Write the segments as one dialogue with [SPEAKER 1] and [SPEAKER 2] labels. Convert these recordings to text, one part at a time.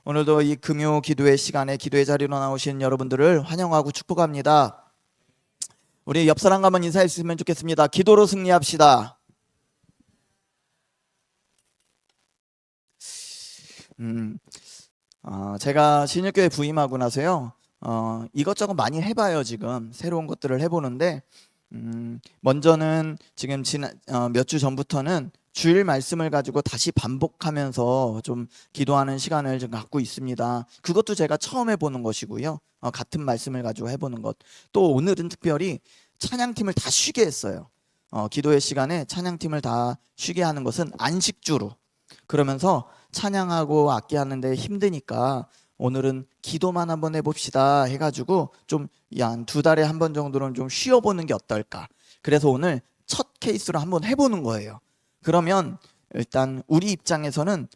[SPEAKER 1] 오늘도 이 금요 기도회 시간에 기도의 자리로 나오신 여러분들을 환영하고 축복합니다. 우리 옆 사람과 한번 인사했으면 좋겠습니다. 기도로 승리합시다. 제가 신일교회 부임하고 나서요, 이것저것 많이 해봐요. 지금 새로운 것들을 해보는데, 먼저는 지금 몇 주 전부터는 주일 말씀을 가지고 다시 반복하면서 좀 기도하는 시간을 좀 갖고 있습니다. 그것도 제가 처음 해보는 것이고요. 같은 말씀을 가지고 해보는 것. 또 오늘은 특별히 찬양팀을 다 쉬게 했어요. 기도의 시간에 찬양팀을 다 쉬게 하는 것은 안식주로. 그러면서 찬양하고 악기하는데 힘드니까 오늘은 기도만 한번 해봅시다 해가지고 좀 한 2달에 한 번 정도는 좀 쉬어보는 게 어떨까. 그래서 오늘 첫 케이스로 한번 해보는 거예요. 그러면 일단 우리 입장에서는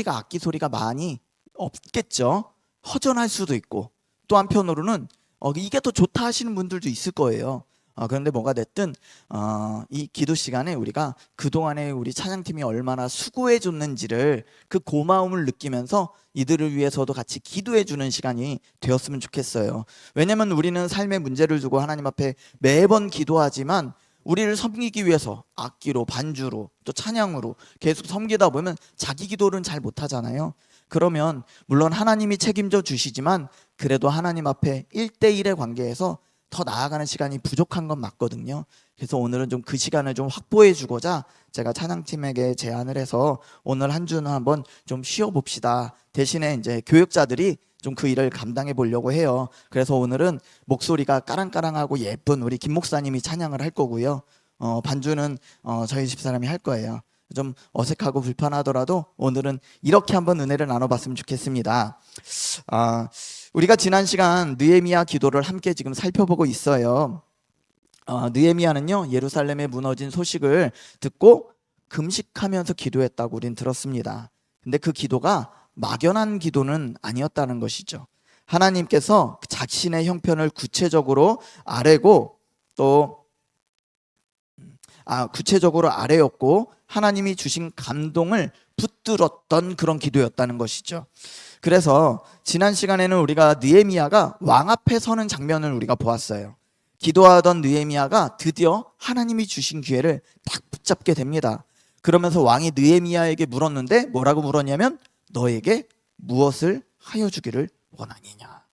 [SPEAKER 1] 악기 소리가 많이 없겠죠. 허전할 수도 있고, 또 한편으로는 이게 더 좋다 하시는 분들도 있을 거예요. 그런데 뭐가 됐든 이 기도 시간에 우리가 그동안에 우리 찬양팀이 얼마나 수고해 줬는지를 그 고마움을 느끼면서 이들을 위해서도 같이 기도해 주는 시간이 되었으면 좋겠어요. 왜냐하면 우리는 삶의 문제를 두고 하나님 앞에 매번 기도하지만 우리를 섬기기 위해서 악기로, 반주로, 또 찬양으로 계속 섬기다 보면 자기 기도는 잘 못하잖아요. 그러면 물론 하나님이 책임져 주시지만 그래도 하나님 앞에 1대1의 관계에서 더 나아가는 시간이 부족한 건 맞거든요. 그래서 오늘은 좀 그 시간을 좀 확보해 주고자 제가 찬양팀에게 제안을 해서 오늘 한 주는 한번 좀 쉬어봅시다. 대신에 이제 교육자들이 좀 그 일을 감당해 보려고 해요. 그래서 오늘은 목소리가 까랑까랑하고 예쁜 우리 김 목사님이 찬양을 할 거고요. 반주는 저희 집사람이 할 거예요. 좀 어색하고 불편하더라도 오늘은 이렇게 한번 은혜를 나눠봤으면 좋겠습니다. 우리가 지난 시간 느헤미야 기도를 함께 지금 살펴보고 있어요. 느헤미야는요, 예루살렘에 무너진 소식을 듣고 금식하면서 기도했다고 우린 들었습니다. 근데 그 기도가 막연한 기도는 아니었다는 것이죠. 하나님께서 자신의 형편을 구체적으로 아뢰고 또 구체적으로 아뢰었고 하나님이 주신 감동을 붙들었던 그런 기도였다는 것이죠. 그래서 지난 시간에는 우리가 느헤미야가 왕 앞에 서는 장면을 우리가 보았어요. 기도하던 느헤미야가 드디어 하나님이 주신 기회를 딱 붙잡게 됩니다. 그러면서 왕이 느헤미야에게 물었는데 뭐라고 물었냐면 너에게 무엇을 하여 주기를 원하느냐.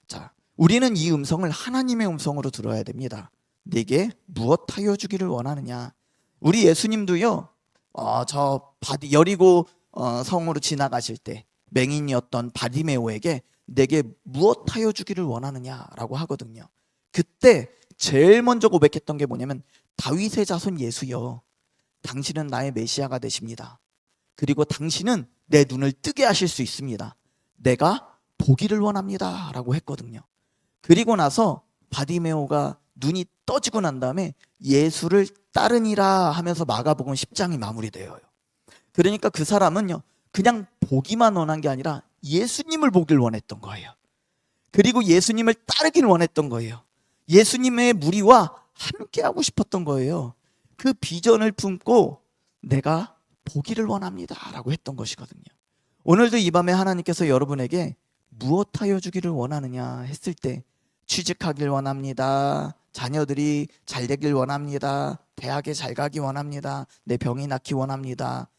[SPEAKER 1] 자, 우리는 이 음성을 하나님의 음성으로 들어야 됩니다. 네게 무엇 하여 주기를 원하느냐. 우리 예수님도요, 여리고 성으로 지나가실 때 맹인이었던 바디메오에게 내게 무엇 하여 주기를 원하느냐라고 하거든요. 그때 제일 먼저 고백했던 게 뭐냐면 다윗의 자손 예수여, 당신은 나의 메시아가 되십니다. 그리고 당신은 내 눈을 뜨게 하실 수 있습니다. 내가 보기를 원합니다 라고 했거든요. 그리고 나서 바디메오가 눈이 떠지고 난 다음에 예수를 따르니라 하면서 마가복음 10장이 마무리되어요. 그러니까 그 사람은요, 그냥 보기만 원한 게 아니라 예수님을 보길 원했던 거예요. 그리고 예수님을 따르길 원했던 거예요. 예수님의 무리와 함께하고 싶었던 거예요. 그 비전을 품고 내가 보기를 원합니다 라고 했던 것이거든요. 오늘도 이 밤에 하나님께서 여러분에게 무엇 하여 주기를 원하느냐 했을 때 취직하길 원합니다. 자녀들이 잘 되길 원합니다. 대학에 잘 가기 원합니다. 내 병이 낫기 원합니다.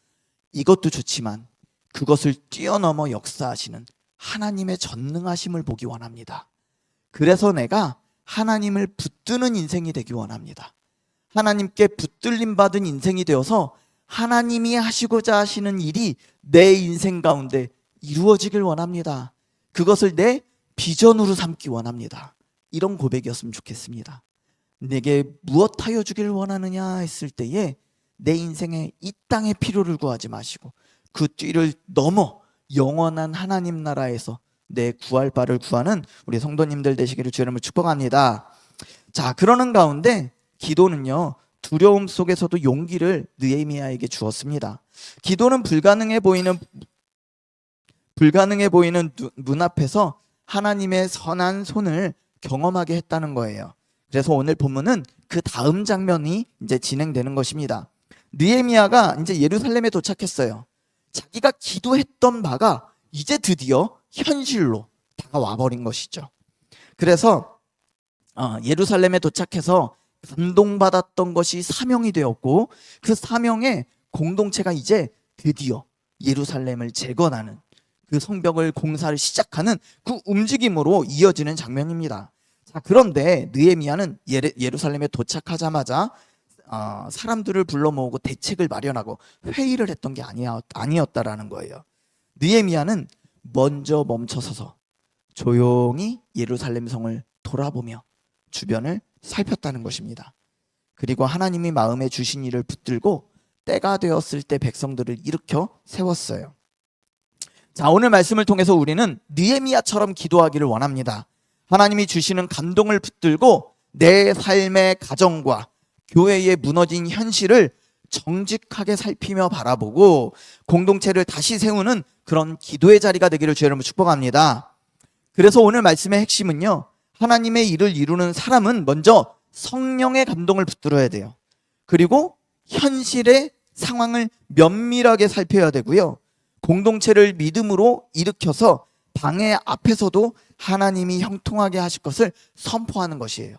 [SPEAKER 1] 이것도 좋지만 그것을 뛰어넘어 역사하시는 하나님의 전능하심을 보기 원합니다. 그래서 내가 하나님을 붙드는 인생이 되기 원합니다. 하나님께 붙들림 받은 인생이 되어서 하나님이 하시고자 하시는 일이 내 인생 가운데 이루어지길 원합니다. 그것을 내 비전으로 삼기 원합니다. 이런 고백이었으면 좋겠습니다. 내게 무엇 하여 주기를 원하느냐 했을 때에 내 인생에 이 땅의 필요를 구하지 마시고 그 뒤를 넘어 영원한 하나님 나라에서 내 구할 바를 구하는 우리 성도님들 되시기를 주의 이름으로 축복합니다. 자, 그러는 가운데 기도는요, 두려움 속에서도 용기를 느헤미야에게 주었습니다. 기도는 불가능해 보이는 문 앞에서 하나님의 선한 손을 경험하게 했다는 거예요. 그래서 오늘 본문은 그 다음 장면이 이제 진행되는 것입니다. 느헤미야가 이제 예루살렘에 도착했어요. 자기가 기도했던 바가 이제 드디어 현실로 다가와 버린 것이죠. 그래서 예루살렘에 도착해서 감동받았던 것이 사명이 되었고, 그 사명의 공동체가 이제 드디어 예루살렘을 재건하는, 그 성벽을 공사를 시작하는 그 움직임으로 이어지는 장면입니다. 자, 그런데 느헤미야는 예루살렘에 도착하자마자 사람들을 불러 모으고 대책을 마련하고 회의를 했던 게 아니었다라는 거예요. 느헤미야는 먼저 멈춰서서 조용히 예루살렘 성을 돌아보며 주변을 살폈다는 것입니다. 그리고 하나님이 마음에 주신 일을 붙들고 때가 되었을 때 백성들을 일으켜 세웠어요. 자, 오늘 말씀을 통해서 우리는 느헤미야처럼 기도하기를 원합니다. 하나님이 주시는 감동을 붙들고 내 삶의 가정과 교회의 무너진 현실을 정직하게 살피며 바라보고 공동체를 다시 세우는 그런 기도의 자리가 되기를 주의 이름으로 축복합니다. 그래서 오늘 말씀의 핵심은요, 하나님의 일을 이루는 사람은 먼저 성령의 감동을 붙들어야 돼요. 그리고 현실의 상황을 면밀하게 살펴야 되고요, 공동체를 믿음으로 일으켜서 방해 앞에서도 하나님이 형통하게 하실 것을 선포하는 것이에요.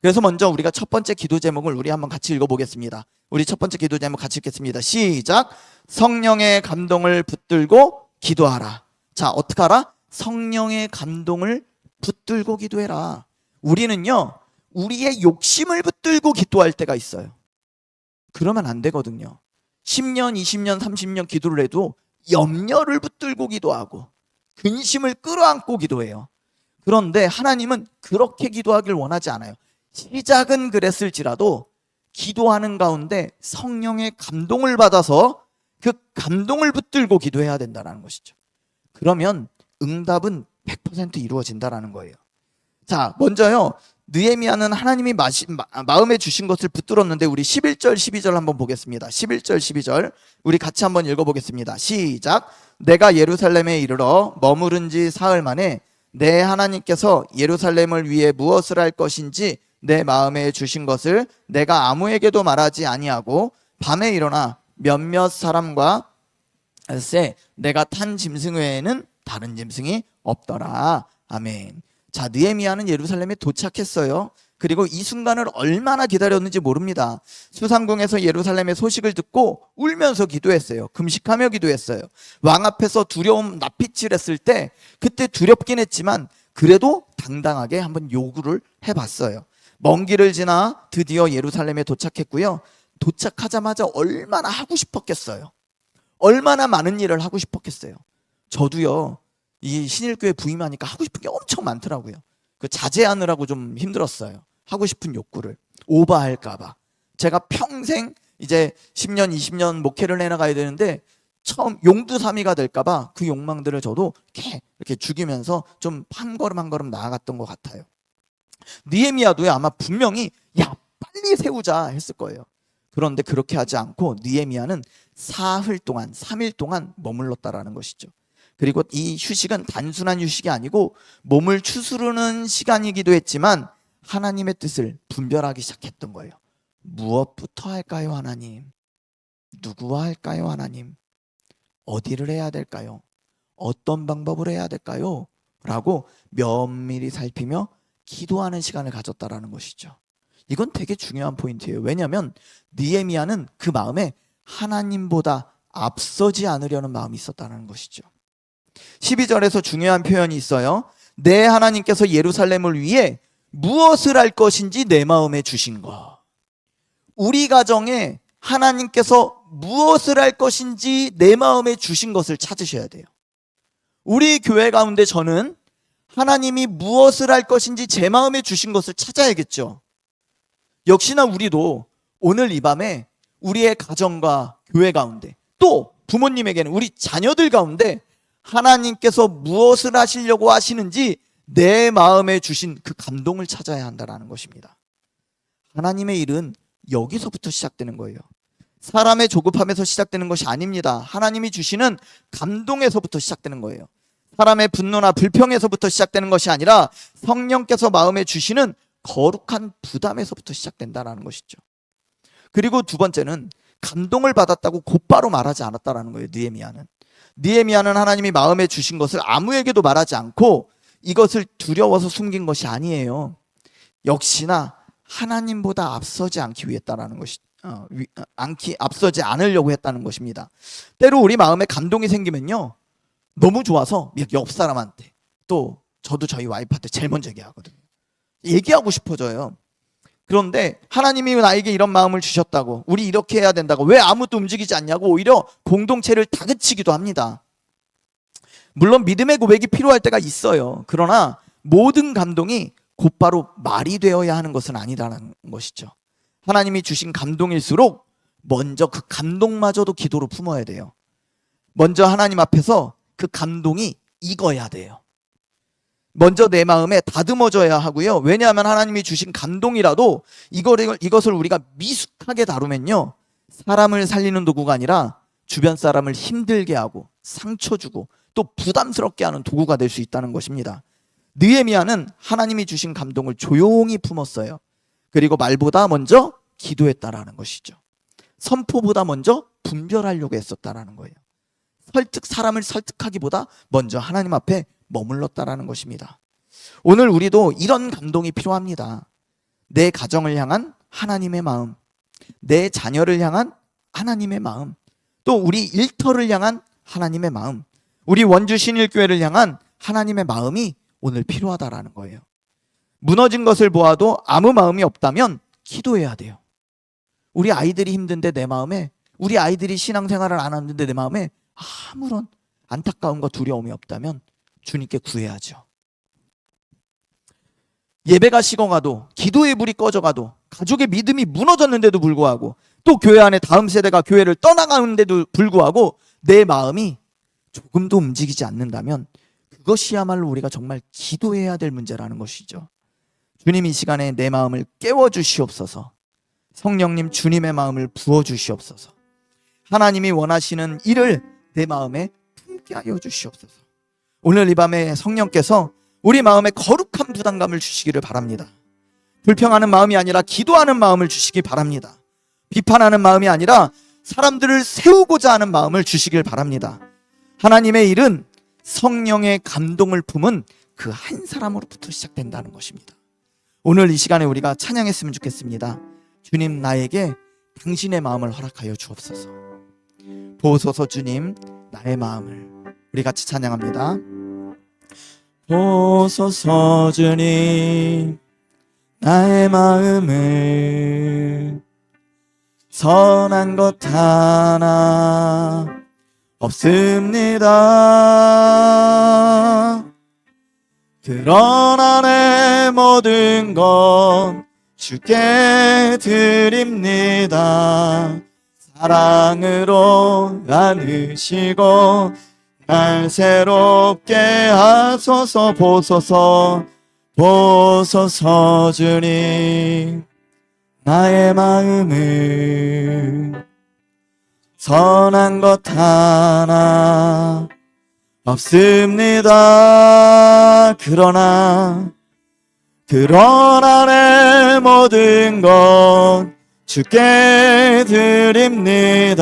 [SPEAKER 1] 그래서 먼저 우리가 첫 번째 기도 제목을 우리 한번 같이 읽어보겠습니다. 우리 첫 번째 기도 제목 같이 읽겠습니다. 시작. 성령의 감동을 붙들고 기도하라. 자, 어떻게 하라? 성령의 감동을 붙들고 기도해라. 우리는요, 우리의 욕심을 붙들고 기도할 때가 있어요. 그러면 안 되거든요. 10년, 20년, 30년 기도를 해도 염려를 붙들고 기도하고 근심을 끌어안고 기도해요. 그런데 하나님은 그렇게 기도하길 원하지 않아요. 시작은 그랬을지라도 기도하는 가운데 성령의 감동을 받아서 그 감동을 붙들고 기도해야 된다는 것이죠. 그러면 응답은 100% 이루어진다는 거예요. 자, 먼저요, 느헤미야는 하나님이 마음에 주신 것을 붙들었는데 우리 11절 12절 한번 보겠습니다. 11절 12절 우리 같이 한번 읽어보겠습니다. 시작. 내가 예루살렘에 이르러 머무른 지 사흘 만에 내 하나님께서 예루살렘을 위해 무엇을 할 것인지 내 마음에 주신 것을 내가 아무에게도 말하지 아니하고 밤에 일어나 몇몇 사람과 세 내가 탄 짐승 외에는 다른 짐승이 없더라. 아멘. 자, 느헤미야는 예루살렘에 도착했어요. 그리고 이 순간을 얼마나 기다렸는지 모릅니다. 수상궁에서 예루살렘의 소식을 듣고 울면서 기도했어요. 금식하며 기도했어요. 왕 앞에서 두려움 낯빛을 때 그때 두렵긴 했지만 그래도 당당하게 한번 요구를 해봤어요. 먼 길을 지나 드디어 예루살렘에 도착했고요. 도착하자마자 얼마나 하고 싶었겠어요. 얼마나 많은 일을 하고 싶었겠어요. 저도요, 이 신일교회 부임하니까 하고 싶은 게 엄청 많더라고요. 그 자제하느라고 좀 힘들었어요. 하고 싶은 욕구를 오버할까봐. 제가 평생 이제 10년, 20년 목회를 해나가야 되는데 처음 용두사미가 될까봐 그 욕망들을 저도 이렇게 죽이면서 좀 한 걸음 한 걸음 나아갔던 것 같아요. 느헤미야도 아마 분명히 야 빨리 세우자 했을 거예요. 그런데 그렇게 하지 않고 느헤미야는 사흘 동안 3일 동안 머물렀다라는 것이죠. 그리고 이 휴식은 단순한 휴식이 아니고 몸을 추스르는 시간이기도 했지만 하나님의 뜻을 분별하기 시작했던 거예요. 무엇부터 할까요, 하나님? 누구와 할까요, 하나님? 어디를 해야 될까요? 어떤 방법을 해야 될까요? 라고 면밀히 살피며 기도하는 시간을 가졌다라는 것이죠. 이건 되게 중요한 포인트예요. 왜냐하면 느헤미야는 그 마음에 하나님보다 앞서지 않으려는 마음이 있었다는 것이죠. 12절에서 중요한 표현이 있어요. 내 하나님께서 예루살렘을 위해 무엇을 할 것인지 내 마음에 주신 것. 우리 가정에 하나님께서 무엇을 할 것인지 내 마음에 주신 것을 찾으셔야 돼요. 우리 교회 가운데 저는 하나님이 무엇을 할 것인지 제 마음에 주신 것을 찾아야겠죠. 역시나 우리도 오늘 이 밤에 우리의 가정과 교회 가운데 또 부모님에게는 우리 자녀들 가운데 하나님께서 무엇을 하시려고 하시는지 내 마음에 주신 그 감동을 찾아야 한다는 것입니다. 하나님의 일은 여기서부터 시작되는 거예요. 사람의 조급함에서 시작되는 것이 아닙니다. 하나님이 주시는 감동에서부터 시작되는 거예요. 사람의 분노나 불평에서부터 시작되는 것이 아니라 성령께서 마음에 주시는 거룩한 부담에서부터 시작된다는 것이죠. 그리고 두 번째는 감동을 받았다고 곧바로 말하지 않았다는 거예요. 느헤미야는 느헤미야는 하나님이 마음에 주신 것을 아무에게도 말하지 않고 이것을 두려워서 숨긴 것이 아니에요. 역시나 하나님보다 앞서지 않기 위했다라는 것이 앞서지 않으려고 했다는 것입니다. 때로 우리 마음에 감동이 생기면요, 너무 좋아서 옆 사람한테, 또 저도 저희 와이프한테 제일 먼저 얘기하거든요. 얘기하고 싶어져요. 그런데 하나님이 나에게 이런 마음을 주셨다고, 우리 이렇게 해야 된다고, 왜 아무도 움직이지 않냐고 오히려 공동체를 다그치기도 합니다. 물론 믿음의 고백이 필요할 때가 있어요. 그러나 모든 감동이 곧바로 말이 되어야 하는 것은 아니라는 것이죠. 하나님이 주신 감동일수록 먼저 그 감동마저도 기도로 품어야 돼요. 먼저 하나님 앞에서 그 감동이 익어야 돼요. 먼저 내 마음에 다듬어져야 하고요. 왜냐하면 하나님이 주신 감동이라도 이것을 우리가 미숙하게 다루면요, 사람을 살리는 도구가 아니라 주변 사람을 힘들게 하고 상처 주고 또 부담스럽게 하는 도구가 될 수 있다는 것입니다. 느헤미야는 하나님이 주신 감동을 조용히 품었어요. 그리고 말보다 먼저 기도했다라는 것이죠. 선포보다 먼저 분별하려고 했었다라는 거예요. 사람을 설득하기보다 먼저 하나님 앞에 머물렀다라는 것입니다. 오늘 우리도 이런 감동이 필요합니다. 내 가정을 향한 하나님의 마음, 내 자녀를 향한 하나님의 마음, 또 우리 일터를 향한 하나님의 마음, 우리 원주 신일교회를 향한 하나님의 마음이 오늘 필요하다라는 거예요. 무너진 것을 보아도 아무 마음이 없다면 기도해야 돼요. 우리 아이들이 힘든데 내 마음에, 우리 아이들이 신앙생활을 안 하는데 내 마음에 아무런 안타까움과 두려움이 없다면 주님께 구해야죠. 예배가 식어가도, 기도의 불이 꺼져가도, 가족의 믿음이 무너졌는데도 불구하고, 또 교회 안에 다음 세대가 교회를 떠나가는데도 불구하고 내 마음이 조금도 움직이지 않는다면 그것이야말로 우리가 정말 기도해야 될 문제라는 것이죠. 주님, 이 시간에 내 마음을 깨워주시옵소서. 성령님, 주님의 마음을 부어주시옵소서. 하나님이 원하시는 일을 내 마음에 품게 하여 주시옵소서. 오늘 이 밤에 성령께서 우리 마음에 거룩한 부담감을 주시기를 바랍니다. 불평하는 마음이 아니라 기도하는 마음을 주시기 바랍니다. 비판하는 마음이 아니라 사람들을 세우고자 하는 마음을 주시길 바랍니다. 하나님의 일은 성령의 감동을 품은 그 한 사람으로부터 시작된다는 것입니다. 오늘 이 시간에 우리가 찬양했으면 좋겠습니다. 주님, 나에게 당신의 마음을 허락하여 주옵소서. 보소서 주님, 나의 마음을. 우리 같이 찬양합니다. 보소서 주님, 나의 마음을. 선한 것 하나 없습니다. 그러나 내 모든 것 주께 드립니다. 사랑으로 안으시고 날 새롭게 하소서. 보소서, 보소서 주님, 나의 마음을. 선한 것 하나 없습니다. 그러나 내 모든 것 주께 드립니다.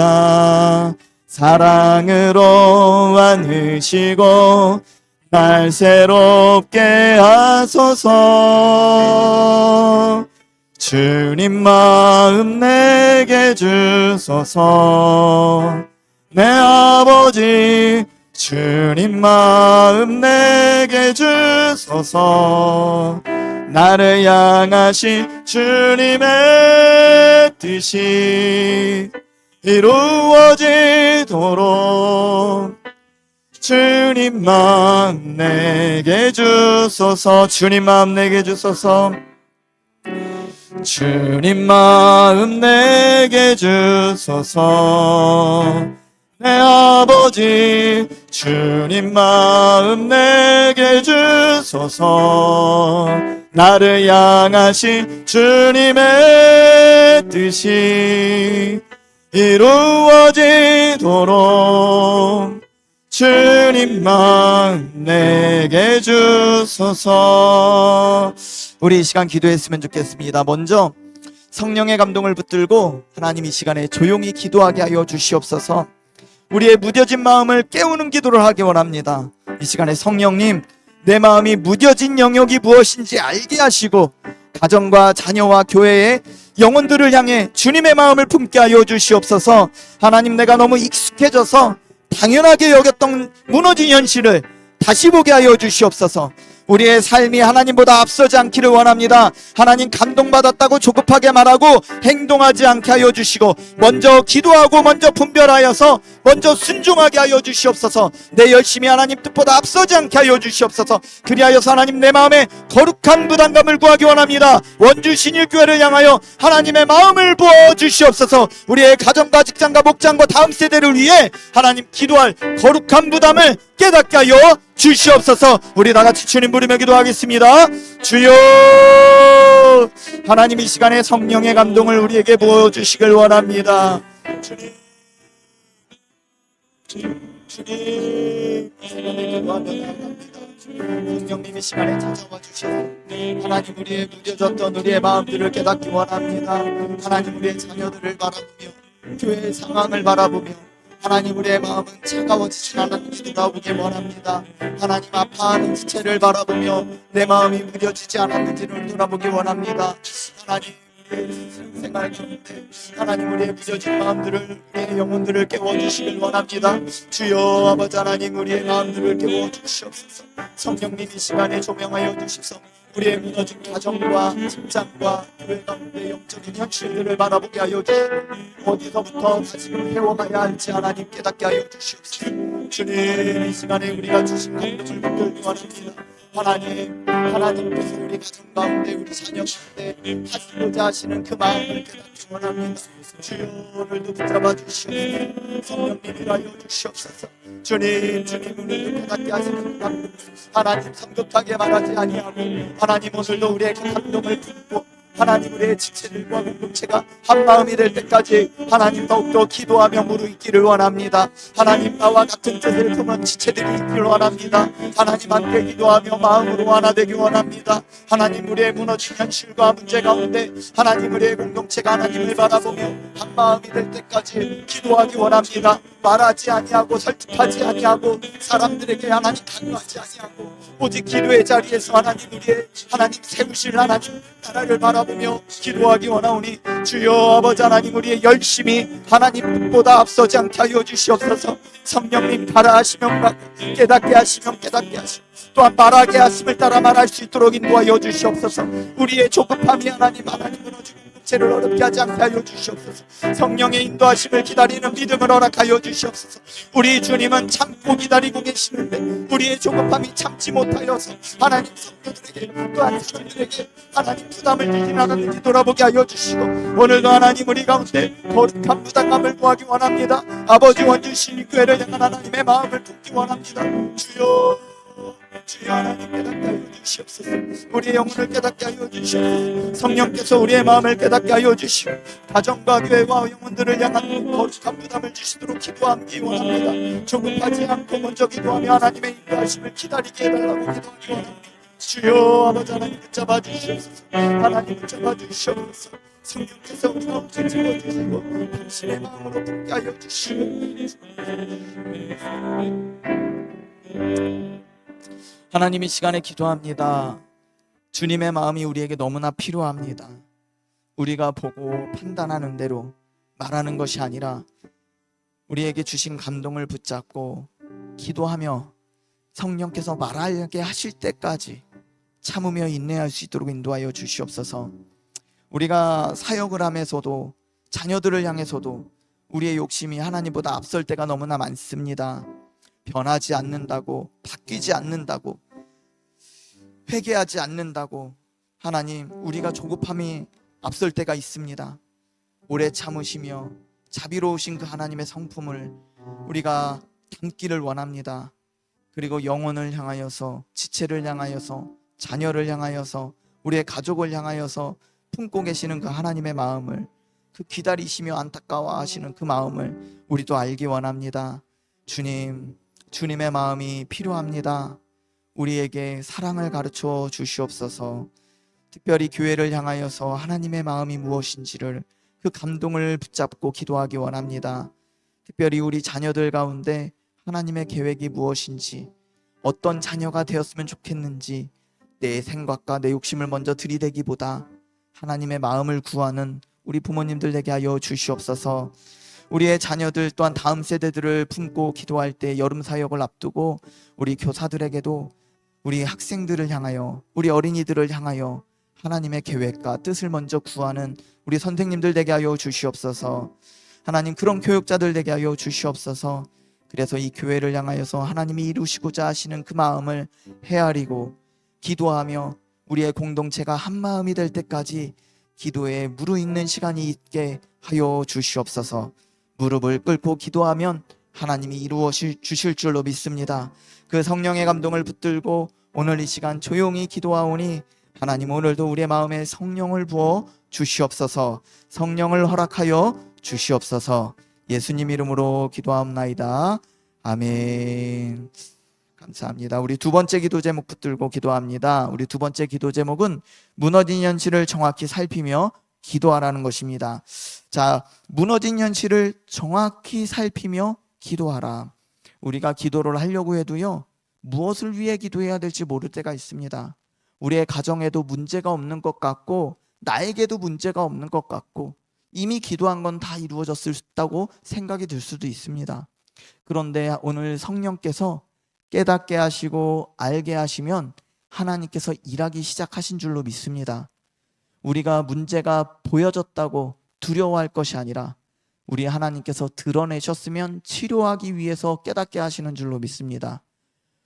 [SPEAKER 1] 사랑으로 안으시고 날 새롭게 하소서. 주님 마음 내게 주소서. 내 아버지, 주님 마음 내게 주소서. 나를 향하신 주님의 뜻이 이루어지도록 주님 마음 내게 주소서. 주님 마음 내게 주소서. 주님 마음 내게 주소서. 내 아버지, 주님 마음 내게 주소서. 나를 향하신 주님의 뜻이 이루어지도록 주님 마음 내게 주소서. 우리 이 시간 기도했으면 좋겠습니다. 먼저 성령의 감동을 붙들고 하나님 이 시간에 조용히 기도하게 하여 주시옵소서. 우리의 무뎌진 마음을 깨우는 기도를 하기 원합니다. 이 시간에 성령님, 내 마음이 무뎌진 영역이 무엇인지 알게 하시고 가정과 자녀와 교회의 영혼들을 향해 주님의 마음을 품게 하여 주시옵소서. 하나님, 내가 너무 익숙해져서 당연하게 여겼던 무너진 현실을 다시 보게 하여 주시옵소서. 우리의 삶이 하나님보다 앞서지 않기를 원합니다. 하나님, 감동받았다고 조급하게 말하고 행동하지 않게 하여 주시고 먼저 기도하고 먼저 분별하여서 먼저 순종하게 하여 주시옵소서. 내 열심이 하나님 뜻보다 앞서지 않게 하여 주시옵소서. 그리하여서 하나님, 내 마음에 거룩한 부담감을 구하기 원합니다. 원주 신일교회를 향하여 하나님의 마음을 부어 주시옵소서. 우리의 가정과 직장과 목장과 다음 세대를 위해 하나님 기도할 거룩한 부담을 깨닫게 하여 주시옵소서. 우리 다같이 주님 부르며 기도하겠습니다. 주여, 하나님 이 시간에 성령의 감동을 우리에게 부어주시길 원합니다. 주님 이 시간에 기도하며 나아갑니다. 성령님 이 시간에 찾아와 주셔서 하나님, 우리의 무뎌졌던 우리의 마음들을 깨닫기 원합니다. 하나님, 우리의 자녀들을 바라보며 교회의 상황을 바라보며 하나님, 우리의 마음은 차가워지지 않았는지 돌아보기 원합니다. 하나님, 아파하는 지체를 바라보며 내 마음이 무뎌지지 않았는지를 돌아보기 원합니다. 하나님, 우리의 생활 가운데 하나님, 우리의 무뎌진 마음들을, 우리의 영혼들을 깨워주시길 원합니다. 주여 아버지 하나님, 우리의 마음들을 깨워주시옵소서. 성령님 이 시간에 조명하여 주시소. 우리의 무너진 가정과 직장과 교회 가운데 영적인 현실들을 바라보게 하여 주시고 어디서부터 다시금 회복해야 할지 하나님 깨닫게 하여 주시옵소서. 주님, 이 시간에 우리가 주신 감동을 붙들기 원합니다. 하나님께서 우리 가정 가운데, 우리 자녀 가운데 하시고자 하시는 그 마음을 깨닫기 원합니다. 주여, 오늘도 붙잡아 주시옵소서. 성령님이라 하여 주시옵소서. 주님 오늘도 깨닫게 하시는 그 감동, 하나님 성급하게 말하지 아니하고 하나님, 오늘도 우리의 그 감동을 품고 하나님, 우리의 지체들과 공동체가 한마음이 될 때까지 하나님 더욱더 기도하며 무르익기를 원합니다. 하나님, 나와 같은 뜻을 품은 지체들이 있기를 원합니다. 하나님, 함께 기도하며 마음으로 하나 되기 원합니다. 하나님, 우리의 무너진 현실과 문제 가운데 하나님, 우리의 공동체가 하나님을 바라보며 한마음이 될 때까지 기도하기 원합니다. 말하지 아니하고 설득하지 아니하고 사람들에게 하나님 강요하지 아니하고 오직 기도의 자리에서 하나님, 우리의 하나님 세우실 하나님 나라를 바라보며 기도하기 원하오니 주여 아버지 하나님, 우리의 열심이 하나님 뜻보다 앞서지 않게 하여 주시옵소서. 성령님, 가라하시면 깨닫게 하시면 깨닫게 하시고 또한 말하게 하심을 따라 말할 수 있도록 인도하여 주시옵소서. 우리의 조급함이 하나님 무너지고 공동체를 어렵게 하지 않게 하여 주시옵소서. 성령의 인도하심을 기다리는 믿음을 허락하여 주시옵소서. 우리 주님은 참고 기다리고 계시는데 우리의 조급함이 참지 못하여서 하나님 성도들에게 또한 사람들에게 하나님 부담을 주진 않았는지 돌아보게 하여 주시고 오늘도 하나님 우리 가운데 거룩한 부담감을 구하기 원합니다. 아버지, 원주 신일교회를 향한 하나님의 마음을 품기 원합니다. 주여 하나님, 깨닫게 하여 주시옵소서. 우리의 영혼을 깨닫게 하여 주시옵소서. 성령께서 우리의 마음을 깨닫게 하여 주시고 가정과 교회와 영혼들을 향한 거룩한 부담을 주시도록 기도하기 원합니다. 조급하지 않고 먼저 기도하며 하나님의 인도하심을 기다리게 해달라고 기도하기 원합니다. 주여 아버지 하나님, 붙잡아 주시옵소서. 하나님, 붙잡아 주시옵소서. 성령께서 우리 마음을 채워주시고 당신의 마음으로 품게 하여 주시고 하나님, 이 시간에 기도합니다. 주님의 마음이 우리에게 너무나 필요합니다. 우리가 보고 판단하는 대로 말하는 것이 아니라 우리에게 주신 감동을 붙잡고 기도하며 성령께서 말하게 하실 때까지 참으며 인내할 수 있도록 인도하여 주시옵소서. 우리가 사역을 하면서도 자녀들을 향해서도 우리의 욕심이 하나님보다 앞설 때가 너무나 많습니다. 변하지 않는다고, 바뀌지 않는다고, 회개하지 않는다고 하나님, 우리가 조급함이 앞설 때가 있습니다. 오래 참으시며 자비로우신 그 하나님의 성품을 우리가 담기를 원합니다. 그리고 영혼을 향하여서, 지체를 향하여서, 자녀를 향하여서, 우리의 가족을 향하여서 품고 계시는 그 하나님의 마음을, 그 기다리시며 안타까워하시는 그 마음을 우리도 알기 원합니다. 주님의 마음이 필요합니다. 우리에게 사랑을 가르쳐 주시옵소서. 특별히 교회를 향하여서 하나님의 마음이 무엇인지를, 그 감동을 붙잡고 기도하기 원합니다. 특별히 우리 자녀들 가운데 하나님의 계획이 무엇인지, 어떤 자녀가 되었으면 좋겠는지 내 생각과 내 욕심을 먼저 들이대기보다 하나님의 마음을 구하는 우리 부모님들 되게 하여 주시옵소서. 우리의 자녀들 또한 다음 세대들을 품고 기도할 때 여름 사역을 앞두고 우리 교사들에게도 우리 학생들을 향하여, 우리 어린이들을 향하여 하나님의 계획과 뜻을 먼저 구하는 우리 선생님들 되게 하여 주시옵소서. 하나님, 그런 교육자들 되게 하여 주시옵소서. 그래서 이 교회를 향하여서 하나님이 이루시고자 하시는 그 마음을 헤아리고 기도하며 우리의 공동체가 한 마음이 될 때까지 기도에 무르익는 시간이 있게 하여 주시옵소서. 무릎을 꿇고 기도하면 하나님이 이루어 주실 줄로 믿습니다. 그 성령의 감동을 붙들고 오늘 이 시간 조용히 기도하오니 하나님, 오늘도 우리의 마음에 성령을 부어 주시옵소서. 성령을 허락하여 주시옵소서. 예수님 이름으로 기도하옵나이다. 아멘. 감사합니다. 우리 두 번째 기도 제목 붙들고 기도합니다. 우리 두 번째 기도 제목은 무너진 현실을 정확히 살피며 기도하라는 것입니다. 자, 무너진 현실을 정확히 살피며 기도하라. 우리가 기도를 하려고 해도요, 무엇을 위해 기도해야 될지 모를 때가 있습니다. 우리의 가정에도 문제가 없는 것 같고 나에게도 문제가 없는 것 같고 이미 기도한 건 다 이루어졌다고 생각이 들 수도 있습니다. 그런데 오늘 성령께서 깨닫게 하시고 알게 하시면 하나님께서 일하기 시작하신 줄로 믿습니다. 우리가 문제가 보여졌다고 두려워할 것이 아니라 우리 하나님께서 드러내셨으면 치료하기 위해서 깨닫게 하시는 줄로 믿습니다.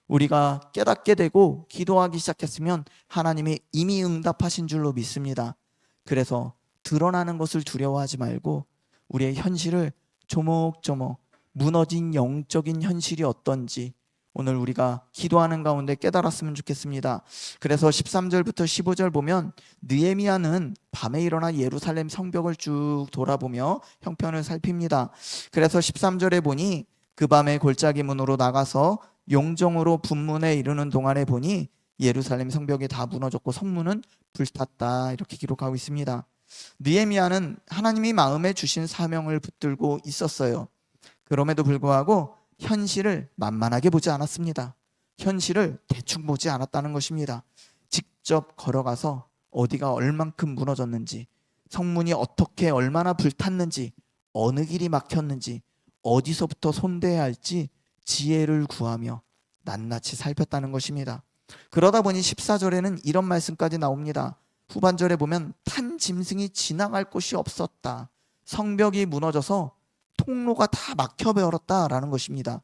[SPEAKER 1] 우리가 깨닫게 되고 기도하기 시작했으면 하나님이 이미 응답하신 줄로 믿습니다. 그래서 드러나는 것을 두려워하지 말고 우리의 현실을 조목조목, 무너진 영적인 현실이 어떤지 오늘 우리가 기도하는 가운데 깨달았으면 좋겠습니다. 그래서 13절부터 15절 보면 느헤미야는 밤에 일어나 예루살렘 성벽을 쭉 돌아보며 형편을 살핍니다. 그래서 13절에 보니 그 밤에 골짜기 문으로 나가서 용정으로 분문에 이르는 동안에 보니 예루살렘 성벽이 다 무너졌고 성문은 불탔다, 이렇게 기록하고 있습니다. 느헤미야는 하나님이 마음에 주신 사명을 붙들고 있었어요. 그럼에도 불구하고 현실을 만만하게 보지 않았습니다. 현실을 대충 보지 않았다는 것입니다. 직접 걸어가서 어디가 얼만큼 무너졌는지, 성문이 어떻게 얼마나 불탔는지, 어느 길이 막혔는지, 어디서부터 손대야 할지 지혜를 구하며 낱낱이 살폈다는 것입니다. 그러다 보니 14절에는 이런 말씀까지 나옵니다. 후반절에 보면 탄 짐승이 지나갈 곳이 없었다. 성벽이 무너져서 통로가 다 막혀버렸다라는 것입니다.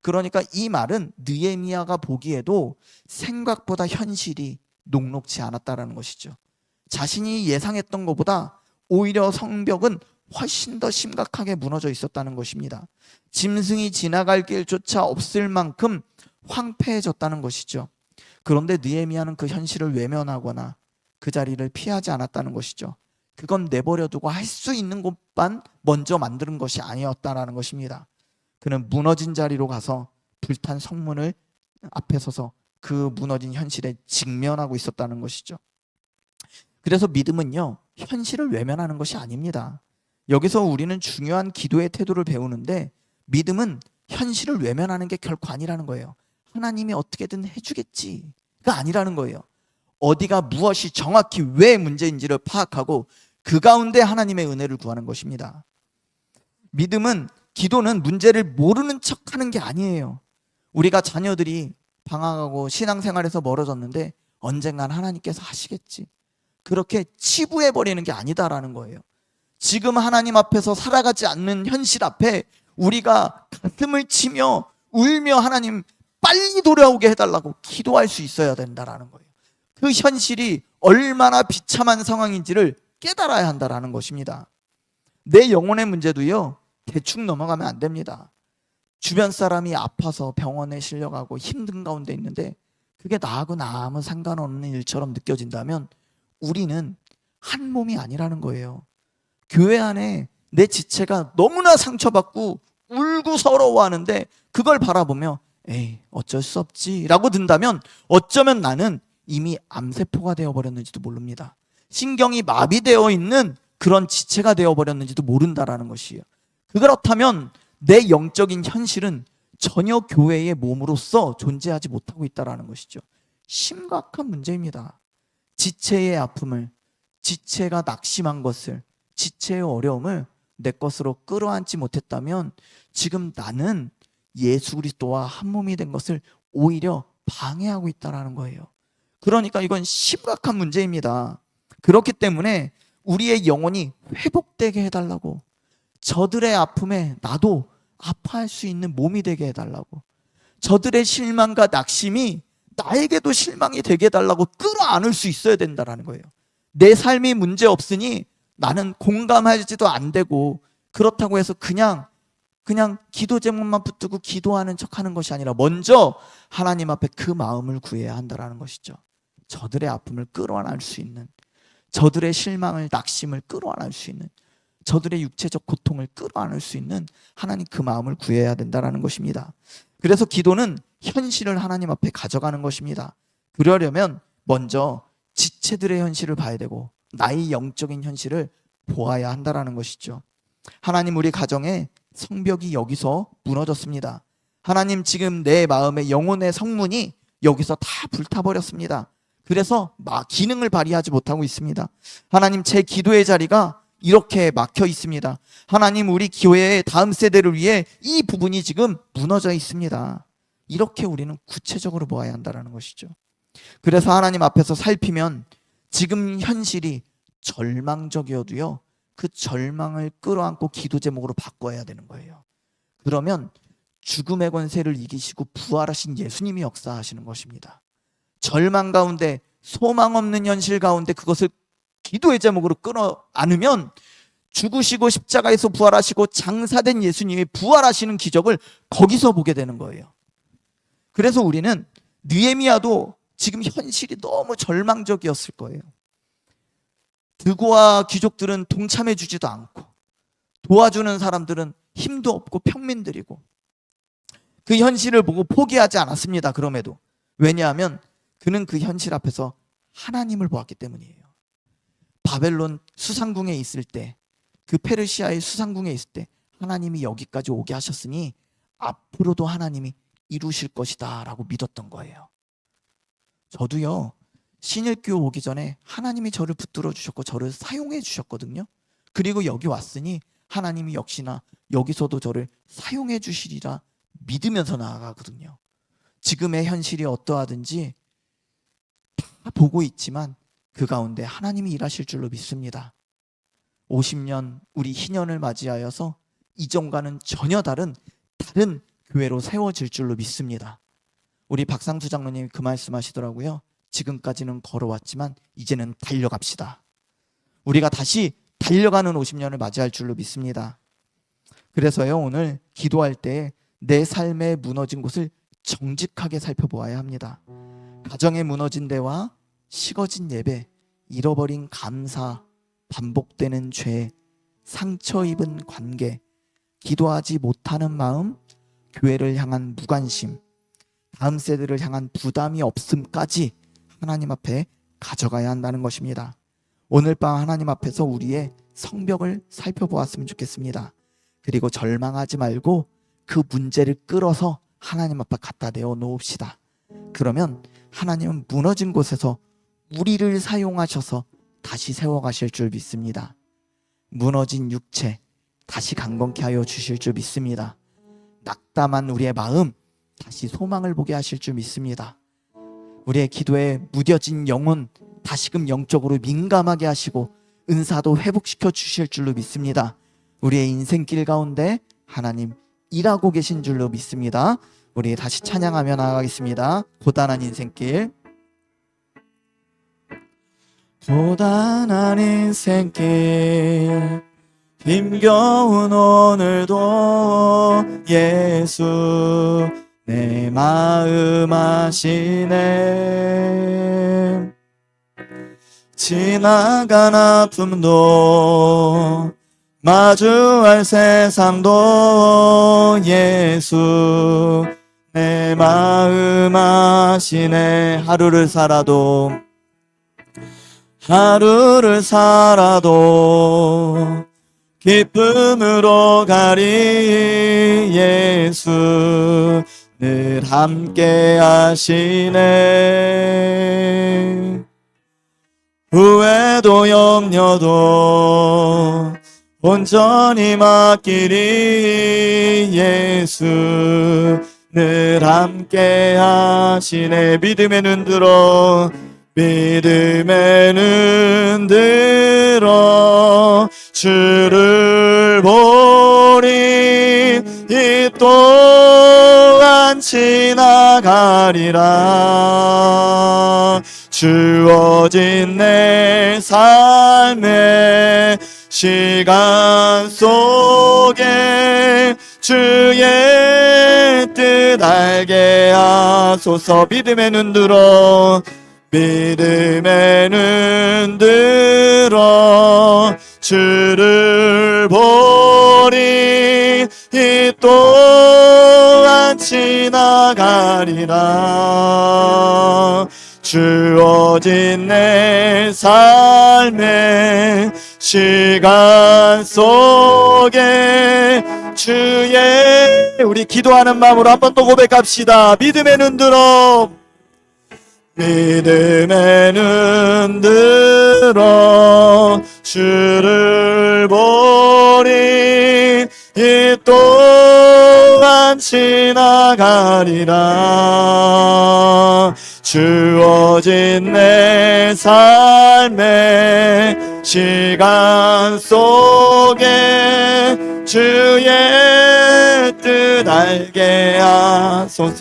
[SPEAKER 1] 그러니까 이 말은 느헤미야가 보기에도 생각보다 현실이 녹록지 않았다라는 것이죠. 자신이 예상했던 것보다 오히려 성벽은 훨씬 더 심각하게 무너져 있었다는 것입니다. 짐승이 지나갈 길조차 없을 만큼 황폐해졌다는 것이죠. 그런데 느헤미야는 그 현실을 외면하거나 그 자리를 피하지 않았다는 것이죠. 그건 내버려두고 할 수 있는 곳만 먼저 만드는 것이 아니었다라는 것입니다. 그는 무너진 자리로 가서 불탄 성문을 앞에 서서 그 무너진 현실에 직면하고 있었다는 것이죠. 그래서 믿음은요, 현실을 외면하는 것이 아닙니다. 여기서 우리는 중요한 기도의 태도를 배우는데 믿음은 현실을 외면하는 게 결코 아니라는 거예요. 하나님이 어떻게든 해주겠지가 아니라는 거예요. 어디가 무엇이 정확히 왜 문제인지를 파악하고 그 가운데 하나님의 은혜를 구하는 것입니다. 믿음은, 기도는 문제를 모르는 척하는 게 아니에요. 우리가 자녀들이 방황하고 신앙생활에서 멀어졌는데 언젠간 하나님께서 하시겠지, 그렇게 치부해버리는 게 아니다라는 거예요. 지금 하나님 앞에서 살아가지 않는 현실 앞에 우리가 가슴을 치며 울며 하나님 빨리 돌아오게 해달라고 기도할 수 있어야 된다라는 거예요. 그 현실이 얼마나 비참한 상황인지를 깨달아야 한다라는 것입니다. 내 영혼의 문제도요, 대충 넘어가면 안 됩니다. 주변 사람이 아파서 병원에 실려가고 힘든 가운데 있는데 그게 나하고 아무 상관없는 일처럼 느껴진다면 우리는 한 몸이 아니라는 거예요. 교회 안에 내 지체가 너무나 상처받고 울고 서러워하는데 그걸 바라보며 에이 어쩔 수 없지 라고 든다면 어쩌면 나는 이미 암세포가 되어버렸는지도 모릅니다. 신경이 마비되어 있는 그런 지체가 되어버렸는지도 모른다라는 것이에요. 그렇다면 내 영적인 현실은 전혀 교회의 몸으로서 존재하지 못하고 있다는 것이죠. 심각한 문제입니다. 지체의 아픔을, 지체가 낙심한 것을, 지체의 어려움을 내 것으로 끌어안지 못했다면 지금 나는 예수 그리스도와 한 몸이 된 것을 오히려 방해하고 있다는 거예요. 그러니까 이건 심각한 문제입니다. 그렇기 때문에 우리의 영혼이 회복되게 해달라고, 저들의 아픔에 나도 아파할 수 있는 몸이 되게 해달라고, 저들의 실망과 낙심이 나에게도 실망이 되게 해달라고 끌어안을 수 있어야 된다는 거예요. 내 삶이 문제 없으니 나는 공감하지도 안 되고, 그렇다고 해서 그냥 기도 제목만 붙들고 기도하는 척하는 것이 아니라 먼저 하나님 앞에 그 마음을 구해야 한다는 것이죠. 저들의 아픔을 끌어안을 수 있는, 저들의 실망을, 낙심을 끌어안을 수 있는, 저들의 육체적 고통을 끌어안을 수 있는 하나님 그 마음을 구해야 된다는 것입니다. 그래서 기도는 현실을 하나님 앞에 가져가는 것입니다. 그러려면 먼저 지체들의 현실을 봐야 되고 나의 영적인 현실을 보아야 한다는 것이죠. 하나님, 우리 가정에 성벽이 여기서 무너졌습니다. 하나님, 지금 내 마음의 영혼의 성문이 여기서 다 불타버렸습니다. 그래서 기능을 발휘하지 못하고 있습니다. 하나님, 제 기도의 자리가 이렇게 막혀 있습니다. 하나님, 우리 교회의 다음 세대를 위해 이 부분이 지금 무너져 있습니다. 이렇게 우리는 구체적으로 보아야 한다는 것이죠. 그래서 하나님 앞에서 살피면 지금 현실이 절망적이어도요, 그 절망을 끌어안고 기도 제목으로 바꿔야 되는 거예요. 그러면 죽음의 권세를 이기시고 부활하신 예수님이 역사하시는 것입니다. 절망 가운데, 소망 없는 현실 가운데 그것을 기도의 제목으로 끌어안으면 죽으시고 십자가에서 부활하시고 장사된 예수님이 부활하시는 기적을 거기서 보게 되는 거예요. 그래서 우리는, 느헤미야도 지금 현실이 너무 절망적이었을 거예요. 드고와 귀족들은 동참해 주지도 않고, 도와주는 사람들은 힘도 없고 평민들이고, 그 현실을 보고 포기하지 않았습니다. 그럼에도. 왜냐하면 그는 그 현실 앞에서 하나님을 보았기 때문이에요. 바벨론 수상궁에 있을 때, 그 페르시아의 수상궁에 있을 때 하나님이 여기까지 오게 하셨으니 앞으로도 하나님이 이루실 것이다 라고 믿었던 거예요. 저도요, 신일교회 오기 전에 하나님이 저를 붙들어 주셨고 저를 사용해 주셨거든요. 그리고 여기 왔으니 하나님이 역시나 여기서도 저를 사용해 주시리라 믿으면서 나아가거든요. 지금의 현실이 어떠하든지 다 보고 있지만 그 가운데 하나님이 일하실 줄로 믿습니다. 50년 우리 희년을 맞이하여서 이전과는 전혀 다른 교회로 세워질 줄로 믿습니다. 우리 박상수 장로님이 그 말씀하시더라고요. 지금까지는 걸어왔지만 이제는 달려갑시다. 우리가 다시 달려가는 50년을 맞이할 줄로 믿습니다. 그래서요, 오늘 기도할 때 내 삶에 무너진 곳을 정직하게 살펴보아야 합니다. 가정에 무너진 데와 식어진 예배, 잃어버린 감사, 반복되는 죄, 상처 입은 관계, 기도하지 못하는 마음, 교회를 향한 무관심, 다음 세대를 향한 부담이 없음까지 하나님 앞에 가져가야 한다는 것입니다. 오늘 밤 하나님 앞에서 우리의 성벽을 살펴보았으면 좋겠습니다. 그리고 절망하지 말고 그 문제를 끌어서 하나님 앞에 갖다 대어 놓읍시다. 그러면 하나님은 무너진 곳에서 우리를 사용하셔서 다시 세워가실 줄 믿습니다. 무너진 육체 다시 강건케 하여 주실 줄 믿습니다. 낙담한 우리의 마음 다시 소망을 보게 하실 줄 믿습니다. 우리의 기도에 무뎌진 영혼 다시금 영적으로 민감하게 하시고 은사도 회복시켜 주실 줄로 믿습니다. 우리의 인생길 가운데 하나님 일하고 계신 줄로 믿습니다. 우리 다시 찬양하며 나아가겠습니다. 고단한 인생길, 고단한 인생길, 힘겨운 오늘도 예수 내 마음 아시네. 지나간 아픔도 마주할 세상도 예수 내 마음 아시네. 하루를 살아도 기쁨으로 가리 예수 늘 함께 하시네. 후회도 염려도 온전히 맡기리 예수 늘 함께 하시네. 믿음의 눈 들어 믿음의 눈 들어 주를 보리 이 또한 지나가리라. 주어진 내 삶의 시간 속에 주의 뜻 알게 하소서. 믿음의 눈 들어 믿음의 눈 들어 주를 보리 이 또한 지나가리라. 주어진 내 삶의 시간 속에 주의 우리 기도하는 마음으로 한 번 더 고백합시다. 믿음의 눈 들어 믿음의 눈 들어 주를 보리 이 또한 지나가리라. 주어진 내 삶의 시간 속에 주의 뜻 알게 하소서.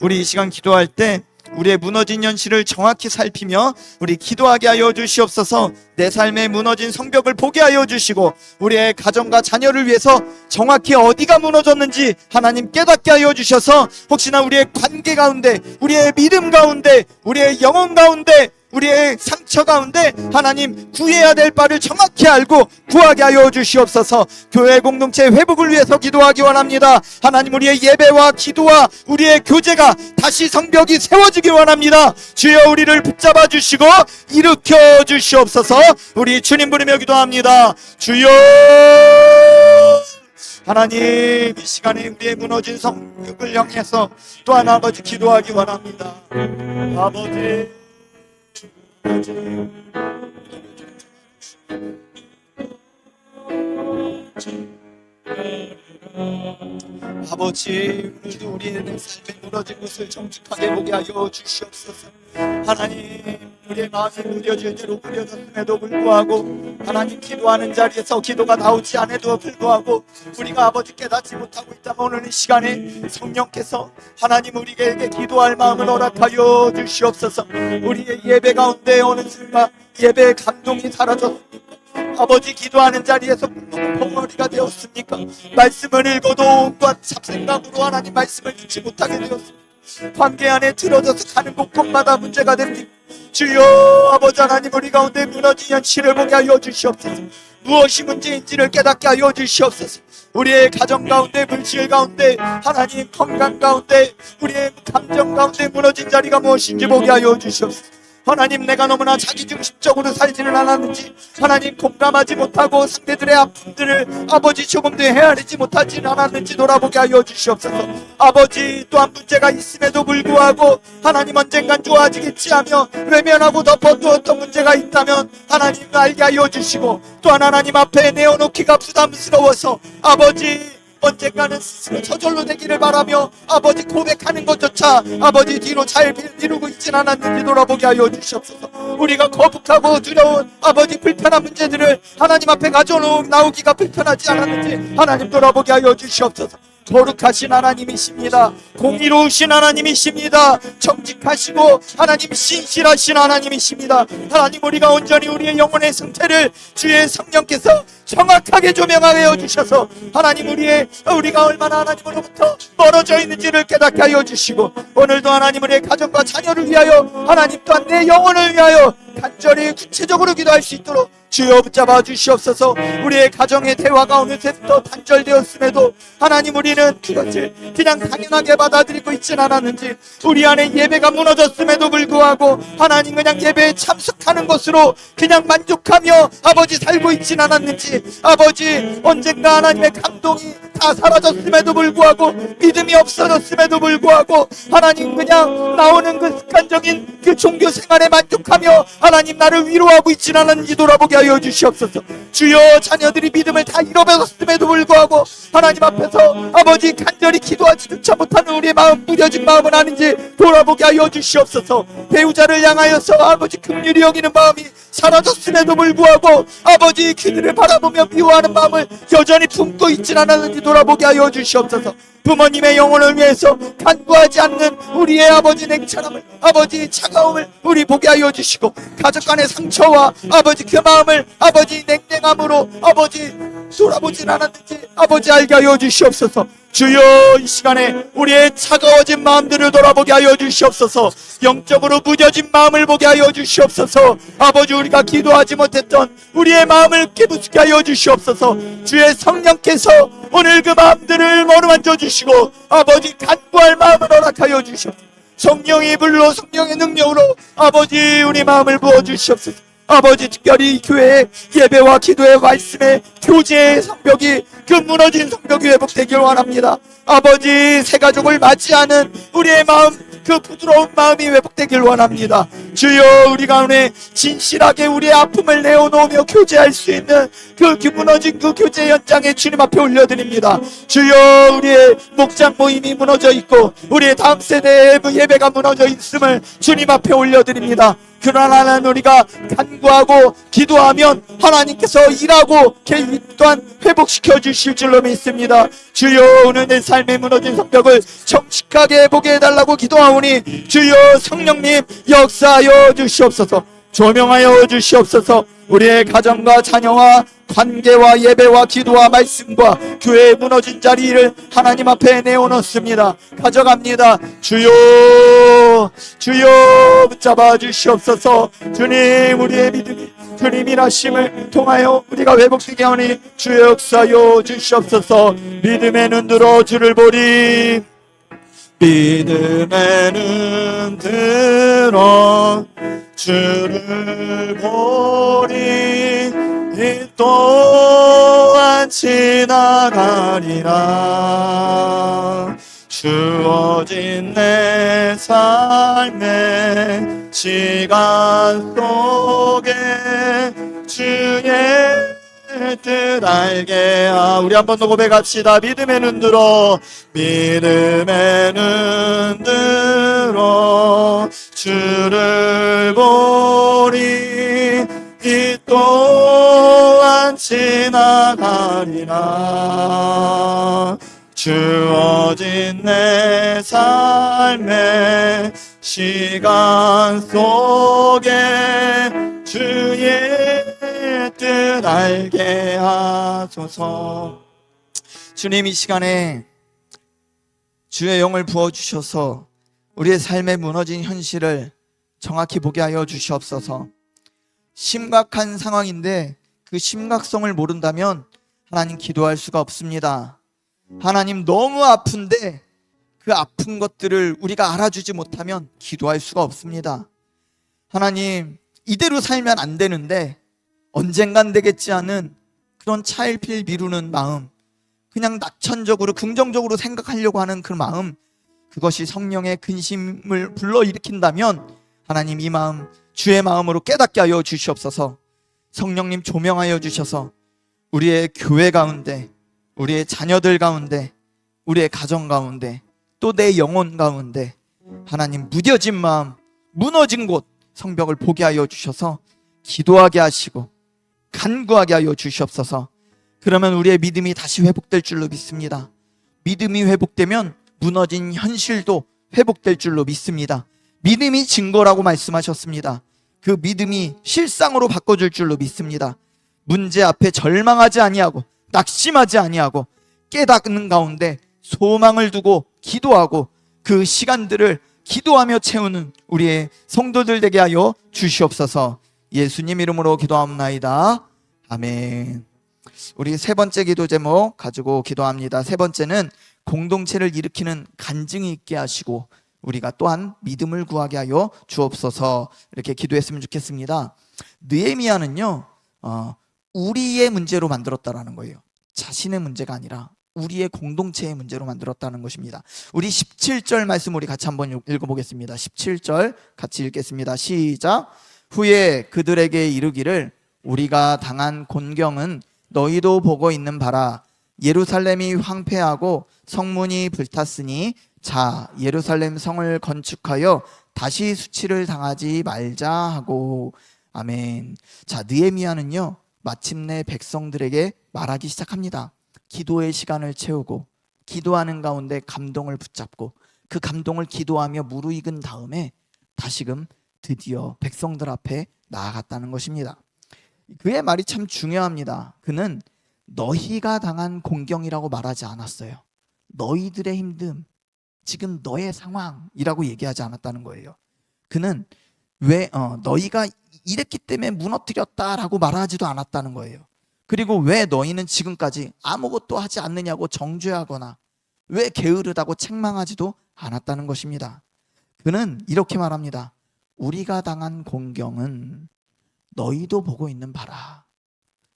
[SPEAKER 1] 우리 이 시간 기도할 때 우리의 무너진 현실을 정확히 살피며 우리 기도하게 하여 주시옵소서. 내 삶의 무너진 성벽을 보게 하여 주시고 우리의 가정과 자녀를 위해서 정확히 어디가 무너졌는지 하나님 깨닫게 하여 주셔서 혹시나 우리의 관계 가운데, 우리의 믿음 가운데, 우리의 영혼 가운데, 우리의 상처 가운데 하나님 구해야 될 바를 정확히 알고 구하게 하여 주시옵소서. 교회 공동체 회복을 위해서 기도하기 원합니다. 하나님 우리의 예배와 기도와 우리의 교제가 다시 성벽이 세워지기 원합니다. 주여 우리를 붙잡아 주시고 일으켜 주시옵소서. 우리 주님 부르며 기도합니다. 주여 하나님 이 시간에 우리의 무너진 성벽을 향해서 또한 아버지 기도하기 원합니다. 아버지 아버지 오늘도 우리의 삶에 무너진 것을 정직하게 보게 하여 주시옵소서. 하나님 우리의 마음이 무뎌질 대로 무뎌졌음에도 불구하고 하나님 기도하는 자리에서 기도가 나오지 않아도 불구하고 우리가 아버지 깨닫지 못하고 있다면 오늘 이 시간에 성령께서 하나님 우리에게 기도할 마음을 허락하여 주시옵소서. 우리의 예배 가운데 오는 순간 예배의 감동이 사라졌습니까? 아버지 기도하는 자리에서 벙어리가 되었습니까? 말씀을 읽어도 온갖 잡생각으로 하나님 말씀을 듣지 못하게 되었습니까? 관계 안에 틀어져서 가는 곳곳마다 문제가 됩니다. 주여 아버지 하나님 우리 가운데 무너진 현실을 보게 하여 주시옵소서. 무엇이 문제인지를 깨닫게 하여 주시옵소서. 우리의 가정 가운데, 물질 가운데, 하나님 건강 가운데, 우리의 감정 가운데 무너진 자리가 무엇인지 보게 하여 주시옵소서. 하나님 내가 너무나 자기중심적으로 살지는 않았는지 하나님 공감하지 못하고 상대들의 아픔들을 아버지 조금도 헤아리지 못하지는 않았는지 돌아보게 하여 주시옵소서. 아버지 또한 문제가 있음에도 불구하고 하나님 언젠간 좋아지겠지 하며 외면하고 덮어두었던 문제가 있다면 하나님 알게 하여 주시고 또한 하나님 앞에 내어놓기가 부담스러워서 아버지 언젠가는 스스로 저절로 되기를 바라며 아버지 고백하는 것조차 아버지 뒤로 잘 미루고 있진 않았는지 돌아보게 하여 주시옵소서. 우리가 거북하고 두려운 아버지 불편한 문제들을 하나님 앞에 나오기가 불편하지 않았는지 하나님 돌아보게 하여 주시옵소서. 거룩하신 하나님이십니다. 공의로우신 하나님이십니다. 정직하시고 하나님 신실하신 하나님이십니다. 하나님 우리가 온전히 우리의 영혼의 상태를 주의 성령께서 정확하게 조명하여 주셔서 하나님 우리가 얼마나 하나님으로부터 멀어져 있는지를 깨닫게 하여 주시고 오늘도 하나님 우리의 가정과 자녀를 위하여 하나님 또한 내 영혼을 위하여 간절히 구체적으로 기도할 수 있도록 주여 붙잡아 주시옵소서. 우리의 가정의 대화가 어느새부터 단절되었음에도 하나님 우리는 그것을 그냥 당연하게 받아들이고 있진 않았는지, 우리 안에 예배가 무너졌음에도 불구하고 하나님 그냥 예배에 참석하는 것으로 그냥 만족하며 아버지 살고 있진 않았는지, 아버지 언젠가 하나님의 감동이 다 사라졌음에도 불구하고, 믿음이 없어졌음에도 불구하고 하나님 그냥 나오는 그 습관적인 그 종교 생활에 만족하며 하나님 나를 위로하고 있진 않았는지 돌아보게 하여 주시옵소서. 주여, 자녀들이 믿음을 다 잃어버렸음에도 불구하고 하나님 앞에서 아버지 간절히 기도하지조차 못하는 우리의 마음, 무뎌진 마음은 아닌지 돌아보게 하여 주시옵소서. 배우자를 향하여서 아버지 긍휼히 여기는 마음이 사라졌음에도 불구하고 아버지 그들을 바라보며 미워하는 마음을 여전히 품고 있진 않았는지 돌아보게 하여 주시옵소서. 부모님의 영혼을 위해서 간구하지 않는 우리의 아버지 냉철함을, 아버지 차가움을 우리 보게 하여 주시고, 가족 간의 상처와 아버지 그 마음을 아버지 냉랭함으로 아버지 돌아보진 않았는지 아버지 알게 하여 주시옵소서. 주여, 이 시간에 우리의 차가워진 마음들을 돌아보게 하여 주시옵소서. 영적으로 무뎌진 마음을 보게 하여 주시옵소서. 아버지, 우리가 기도하지 못했던 우리의 마음을 깨부수게 하여 주시옵소서. 주의 성령께서 오늘 그 마음들을 어루만져 주시고 아버지 간구할 마음을 허락하여 주시옵소서. 성령의 불로, 성령의 능력으로 아버지 우리 마음을 부어 주시옵소서. 아버지, 특별히 교회의 예배와 기도의 말씀의 교제의 성벽이, 그 무너진 성벽이 회복되길 원합니다. 아버지, 새 가족을 맞이하는 우리의 마음, 그 부드러운 마음이 회복되길 원합니다. 주여, 우리 가운데 진실하게 우리의 아픔을 내어놓으며 교제할 수 있는 그 무너진 그 교제 현장에 주님 앞에 올려드립니다. 주여, 우리의 목장 모임이 무너져 있고 우리의 다음 세대의 예배가 무너져 있음을 주님 앞에 올려드립니다. 그러나 우리가 간구하고 기도하면 하나님께서 일하고 개인 또한 회복시켜 주실 줄로 믿습니다. 주여, 오늘 내 삶의 무너진 성벽을 정직하게 보게 해달라고 기도하오니 주여, 성령님 역사하여 주시옵소서. 조명하여 주시옵소서. 우리의 가정과 자녀와 관계와 예배와 기도와 말씀과 교회의 무너진 자리를 하나님 앞에 내어놓습니다. 가져갑니다. 주여, 주여 붙잡아 주시옵소서. 주님, 우리의 믿음이 주님 일하심을 통하여 우리가 회복되게 하니 주여 역사하여 주시옵소서. 믿음의 눈으로 주를 보리, 믿음의 눈 들어 주를 보리, 이 또한 지나가리라. 주어진 내 삶의 시간 속에 주의 뜻 알게 우리 한 번 더 고백합시다. 믿음의 눈 들어, 믿음의 눈 들어 주를 보리, 이 또한 지나가리라. 주어진 내 삶의 시간 속에 주의 뜻 알게 하소서. 주님, 이 시간에 주의 영을 부어주셔서 우리의 삶에 무너진 현실을 정확히 보게 하여 주시옵소서. 심각한 상황인데 그 심각성을 모른다면 하나님 기도할 수가 없습니다. 하나님, 너무 아픈데 그 아픈 것들을 우리가 알아주지 못하면 기도할 수가 없습니다. 하나님, 이대로 살면 안 되는데 언젠간 되겠지 하는 그런 차일피일 미루는 마음, 그냥 낙천적으로 긍정적으로 생각하려고 하는 그 마음, 그것이 성령의 근심을 불러일으킨다면 하나님, 이 마음 주의 마음으로 깨닫게 하여 주시옵소서. 성령님 조명하여 주셔서 우리의 교회 가운데, 우리의 자녀들 가운데, 우리의 가정 가운데, 또 내 영혼 가운데 하나님 무뎌진 마음, 무너진 곳 성벽을 보게 하여 주셔서 기도하게 하시고 간구하게 하여 주시옵소서. 그러면 우리의 믿음이 다시 회복될 줄로 믿습니다. 믿음이 회복되면 무너진 현실도 회복될 줄로 믿습니다. 믿음이 증거라고 말씀하셨습니다. 그 믿음이 실상으로 바꿔줄 줄로 믿습니다. 문제 앞에 절망하지 아니하고 낙심하지 아니하고 깨닫는 가운데 소망을 두고 기도하고 그 시간들을 기도하며 채우는 우리의 성도들 되게 하여 주시옵소서. 예수님 이름으로 기도합나이다. 아멘. 우리 세 번째 기도 제목 가지고 기도합니다. 세 번째는 공동체를 일으키는 간증이 있게 하시고 우리가 또한 믿음을 구하게 하여 주옵소서. 이렇게 기도했으면 좋겠습니다. 느헤미야는요 우리의 문제로 만들었다라는 거예요. 자신의 문제가 아니라 우리의 공동체의 문제로 만들었다는 것입니다. 우리 17절 말씀 우리 같이 한번 읽어보겠습니다. 17절 같이 읽겠습니다. 시작. 후에 그들에게 이르기를 우리가 당한 곤경은 너희도 보고 있는 바라. 예루살렘이 황폐하고 성문이 불탔으니 자 예루살렘 성을 건축하여 다시 수치를 당하지 말자 하고. 아멘. 자, 느헤미야는요 마침내 백성들에게 말하기 시작합니다. 기도의 시간을 채우고 기도하는 가운데 감동을 붙잡고 그 감동을 기도하며 무르익은 다음에 다시금 드디어 백성들 앞에 나아갔다는 것입니다. 그의 말이 참 중요합니다. 그는 너희가 당한 공경이라고 말하지 않았어요. 너희들의 힘듦, 지금 너의 상황이라고 얘기하지 않았다는 거예요. 그는 왜 너희가 이랬기 때문에 무너뜨렸다라고 말하지도 않았다는 거예요. 그리고 왜 너희는 지금까지 아무것도 하지 않느냐고 정죄하거나 왜 게으르다고 책망하지도 않았다는 것입니다. 그는 이렇게 말합니다. 우리가 당한 공경은 너희도 보고 있는 바라.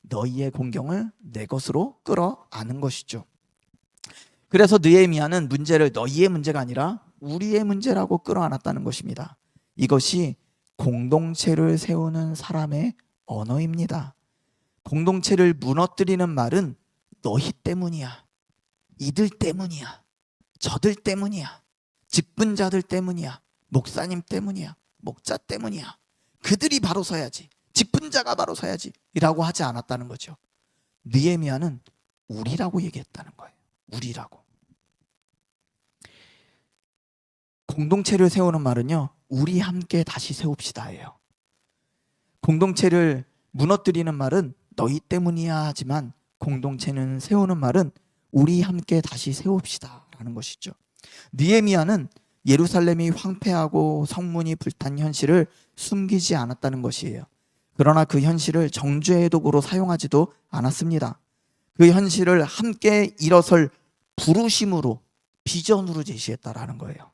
[SPEAKER 1] 너희의 공경을 내 것으로 끌어안은 것이죠. 그래서 느헤미야는 문제를 너희의 문제가 아니라 우리의 문제라고 끌어안았다는 것입니다. 이것이 공동체를 세우는 사람의 언어입니다. 공동체를 무너뜨리는 말은 너희 때문이야, 이들 때문이야, 저들 때문이야, 직분자들 때문이야, 목사님 때문이야, 목자 때문이야, 그들이 바로 서야지, 직분자가 바로 서야지 이라고 하지 않았다는 거죠. 느헤미야는 우리라고 얘기했다는 거예요. 우리라고. 공동체를 세우는 말은요 우리 함께 다시 세웁시다예요. 공동체를 무너뜨리는 말은 너희 때문이야 하지만 공동체는 세우는 말은 우리 함께 다시 세웁시다 라는 것이죠. 느헤미야는 예루살렘이 황폐하고 성문이 불탄 현실을 숨기지 않았다는 것이에요. 그러나 그 현실을 정죄의 도구로 사용하지도 않았습니다. 그 현실을 함께 일어설 부르심으로 비전으로 제시했다라는 거예요.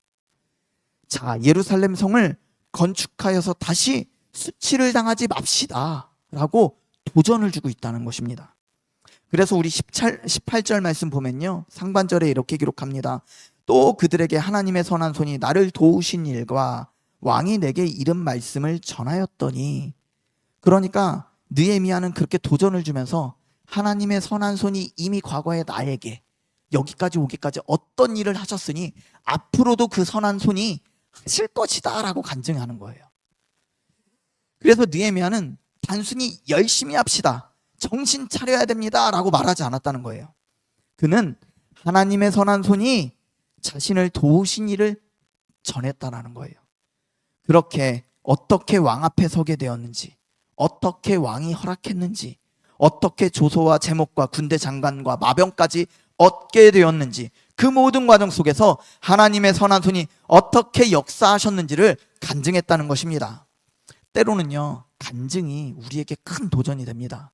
[SPEAKER 1] 자, 예루살렘 성을 건축하여서 다시 수치를 당하지 맙시다 라고 도전을 주고 있다는 것입니다. 그래서 우리 18절 말씀 보면요 상반절에 이렇게 기록합니다. 또 그들에게 하나님의 선한 손이 나를 도우신 일과 왕이 내게 이른 말씀을 전하였더니. 그러니까 느헤미야는 그렇게 도전을 주면서 하나님의 선한 손이 이미 과거에 나에게 여기까지 오기까지 어떤 일을 하셨으니 앞으로도 그 선한 손이 하실 것이다 라고 간증하는 거예요. 그래서 느헤미야는 단순히 열심히 합시다, 정신 차려야 됩니다 라고 말하지 않았다는 거예요. 그는 하나님의 선한 손이 자신을 도우신 일을 전했다라는 거예요. 그렇게 어떻게 왕 앞에 서게 되었는지, 어떻게 왕이 허락했는지, 어떻게 조소와 제목과 군대 장관과 마병까지 얻게 되었는지, 그 모든 과정 속에서 하나님의 선한 손이 어떻게 역사하셨는지를 간증했다는 것입니다. 때로는요 간증이 우리에게 큰 도전이 됩니다.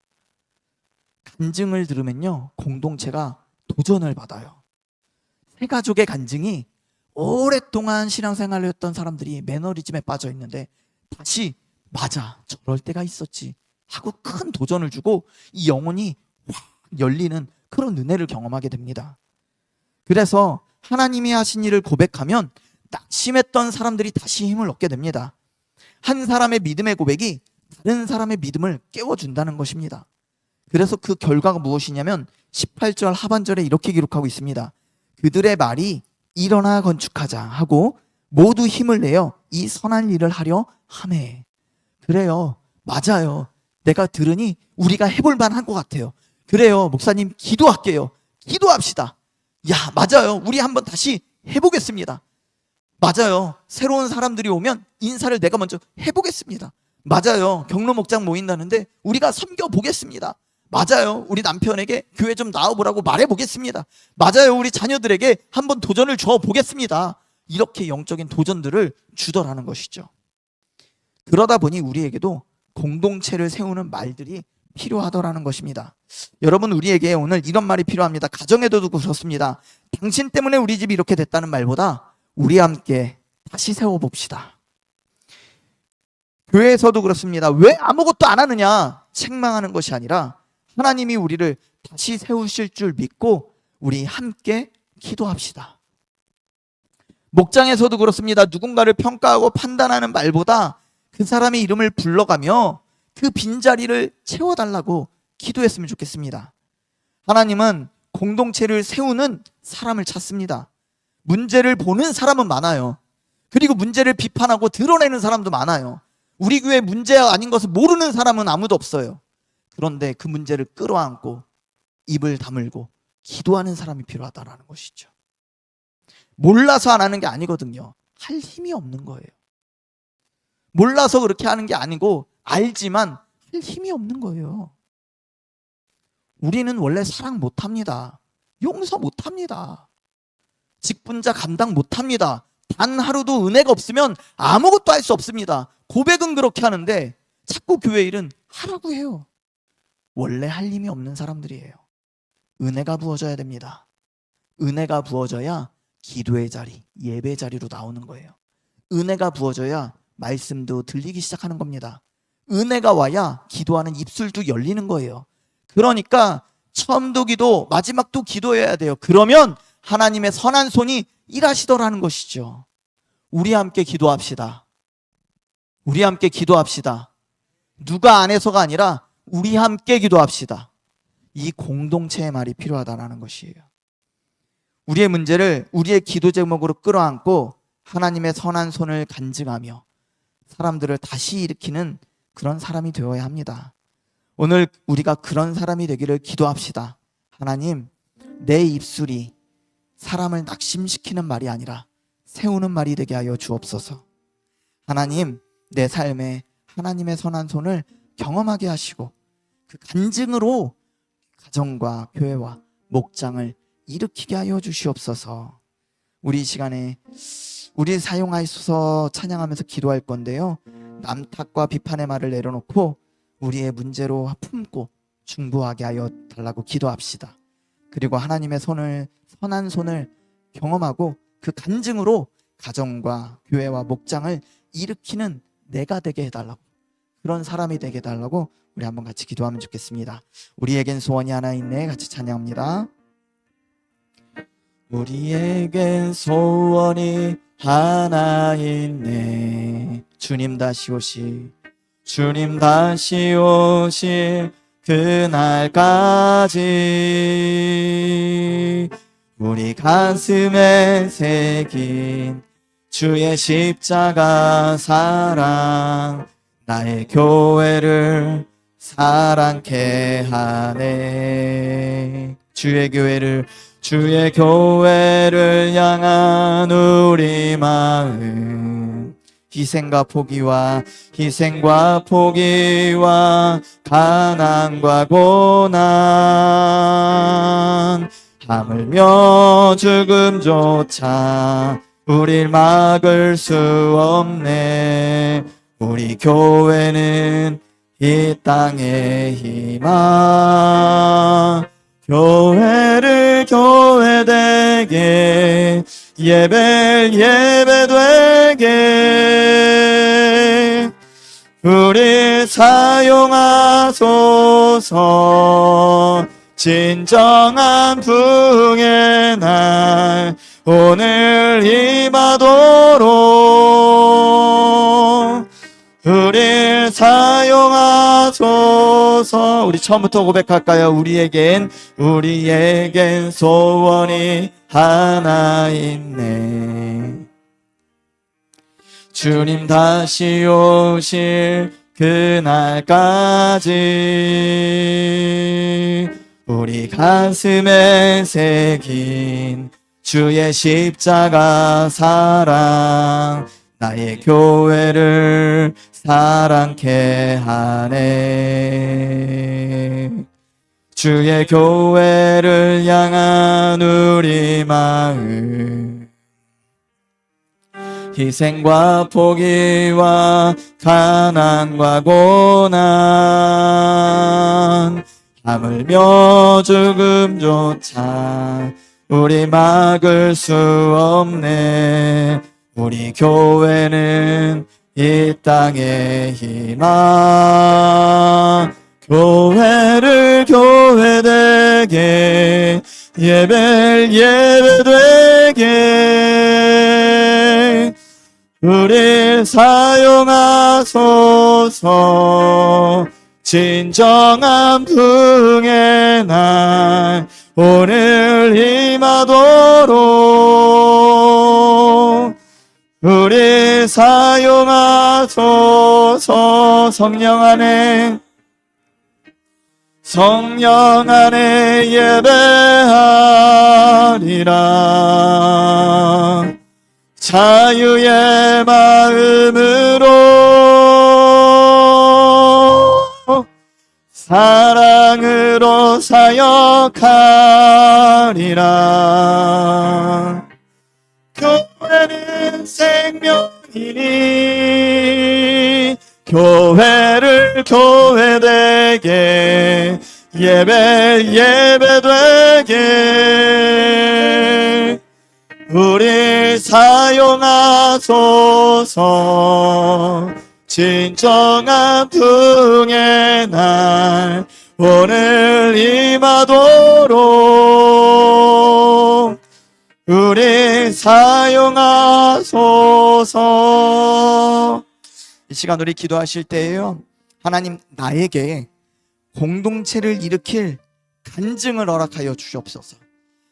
[SPEAKER 1] 간증을 들으면요 공동체가 도전을 받아요. 세 가족의 간증이 오랫동안 신앙생활을 했던 사람들이 매너리즘에 빠져 있는데 다시 맞아 저럴 때가 있었지 하고 큰 도전을 주고 이 영혼이 확 열리는 그런 은혜를 경험하게 됩니다. 그래서 하나님이 하신 일을 고백하면 낙심했던 사람들이 다시 힘을 얻게 됩니다. 한 사람의 믿음의 고백이 다른 사람의 믿음을 깨워준다는 것입니다. 그래서 그 결과가 무엇이냐면 18절 하반절에 이렇게 기록하고 있습니다. 그들의 말이 일어나 건축하자 하고 모두 힘을 내어 이 선한 일을 하려 하매. 그래요, 맞아요, 내가 들으니 우리가 해볼 만한 것 같아요. 그래요, 목사님 기도할게요, 기도합시다. 야 맞아요, 우리 한번 다시 해보겠습니다. 맞아요, 새로운 사람들이 오면 인사를 내가 먼저 해보겠습니다. 맞아요, 경로 목장 모인다는데 우리가 섬겨보겠습니다. 맞아요, 우리 남편에게 교회 좀 나와보라고 말해보겠습니다. 맞아요, 우리 자녀들에게 한번 도전을 줘보겠습니다. 이렇게 영적인 도전들을 주더라는 것이죠. 그러다 보니 우리에게도 공동체를 세우는 말들이 필요하더라는 것입니다. 여러분, 우리에게 오늘 이런 말이 필요합니다. 가정에도 그렇습니다. 당신 때문에 우리 집이 이렇게 됐다는 말보다 우리 함께 다시 세워봅시다. 교회에서도 그렇습니다. 왜 아무것도 안 하느냐 책망하는 것이 아니라 하나님이 우리를 다시 세우실 줄 믿고 우리 함께 기도합시다. 목장에서도 그렇습니다. 누군가를 평가하고 판단하는 말보다 그 사람의 이름을 불러가며 그 빈자리를 채워달라고 기도했으면 좋겠습니다. 하나님은 공동체를 세우는 사람을 찾습니다. 문제를 보는 사람은 많아요. 그리고 문제를 비판하고 드러내는 사람도 많아요. 우리 교회 문제가 아닌 것을 모르는 사람은 아무도 없어요. 그런데 그 문제를 끌어안고 입을 다물고 기도하는 사람이 필요하다는 것이죠. 몰라서 안 하는 게 아니거든요. 할 힘이 없는 거예요. 몰라서 그렇게 하는 게 아니고 알지만 할 힘이 없는 거예요. 우리는 원래 사랑 못합니다. 용서 못합니다. 직분자 감당 못합니다. 단 하루도 은혜가 없으면 아무것도 할 수 없습니다. 고백은 그렇게 하는데 자꾸 교회 일은 하라고 해요. 원래 할 힘이 없는 사람들이에요. 은혜가 부어져야 됩니다. 은혜가 부어져야 기도의 자리, 예배 자리로 나오는 거예요. 은혜가 부어져야 말씀도 들리기 시작하는 겁니다. 은혜가 와야 기도하는 입술도 열리는 거예요. 그러니까 처음도 기도, 마지막도 기도해야 돼요. 그러면 하나님의 선한 손이 일하시더라는 것이죠. 우리 함께 기도합시다. 우리 함께 기도합시다. 누가 안 해서가 아니라 우리 함께 기도합시다. 이 공동체의 말이 필요하다는 것이에요. 우리의 문제를 우리의 기도 제목으로 끌어안고 하나님의 선한 손을 간증하며 사람들을 다시 일으키는 그런 사람이 되어야 합니다. 오늘 우리가 그런 사람이 되기를 기도합시다. 하나님, 내 입술이 사람을 낙심시키는 말이 아니라 세우는 말이 되게 하여 주옵소서. 하나님, 내 삶에 하나님의 선한 손을 경험하게 하시고 그 간증으로 가정과 교회와 목장을 일으키게 하여 주시옵소서. 우리 이 시간에 우리 사용하소서 찬양하면서 기도할 건데요. 남탓과 비판의 말을 내려놓고 우리의 문제로 품고 중보하게 하여 달라고 기도합시다. 그리고 하나님의 선한 손을 경험하고 그 간증으로 가정과 교회와 목장을 일으키는 내가 되게 해달라고, 그런 사람이 되게 해달라고 우리 한번 같이 기도하면 좋겠습니다. 우리에겐 소원이 하나 있네. 같이 찬양합니다. 우리에겐 소원이 하나 있네. 주님 다시 오실 그날까지 우리 가슴에 새긴 주의 십자가 사랑 나의 교회를 사랑케 하네. 주의 교회를 향한 우리 마음, 희생과 포기와 가난과 고난, 하물며 죽음조차 우릴 막을 수 없네. 우리 교회는 이 땅의 희망, 교회를 교회되게, 예배되게 우리 사용하소서. 진정한 부흥의 날 오늘 임하도록 우리 사용하소서. 우리 처음부터 고백할까요? 우리에겐 소원이 하나 있네. 주님 다시 오실 그날까지 우리 가슴에 새긴 주의 십자가 사랑 나의 교회를 사랑케 하네. 주의 교회를 향한 우리 마음, 희생과 포기와 가난과 고난 하물며 죽음조차 우리 막을 수 없네. 우리 교회는 이 땅의 희망. 교회를 교회되게 예배를 예배되게 우리 사용하소서. 진정한 부흥의 날 오늘 임하도록 우리 사용하소서. 성령 안에 예배하리라. 자유의 마음으로 사랑으로 사역하리라. 교회는 생명이니 교회를 교회되게 예배되게 우리 사용하소서. 진정한 부흥의 날 오늘 임하도록 우리 사용하소서. 이 시간 우리 기도하실 때에요, 하나님 나에게 공동체를 일으킬 간증을 허락하여 주시옵소서.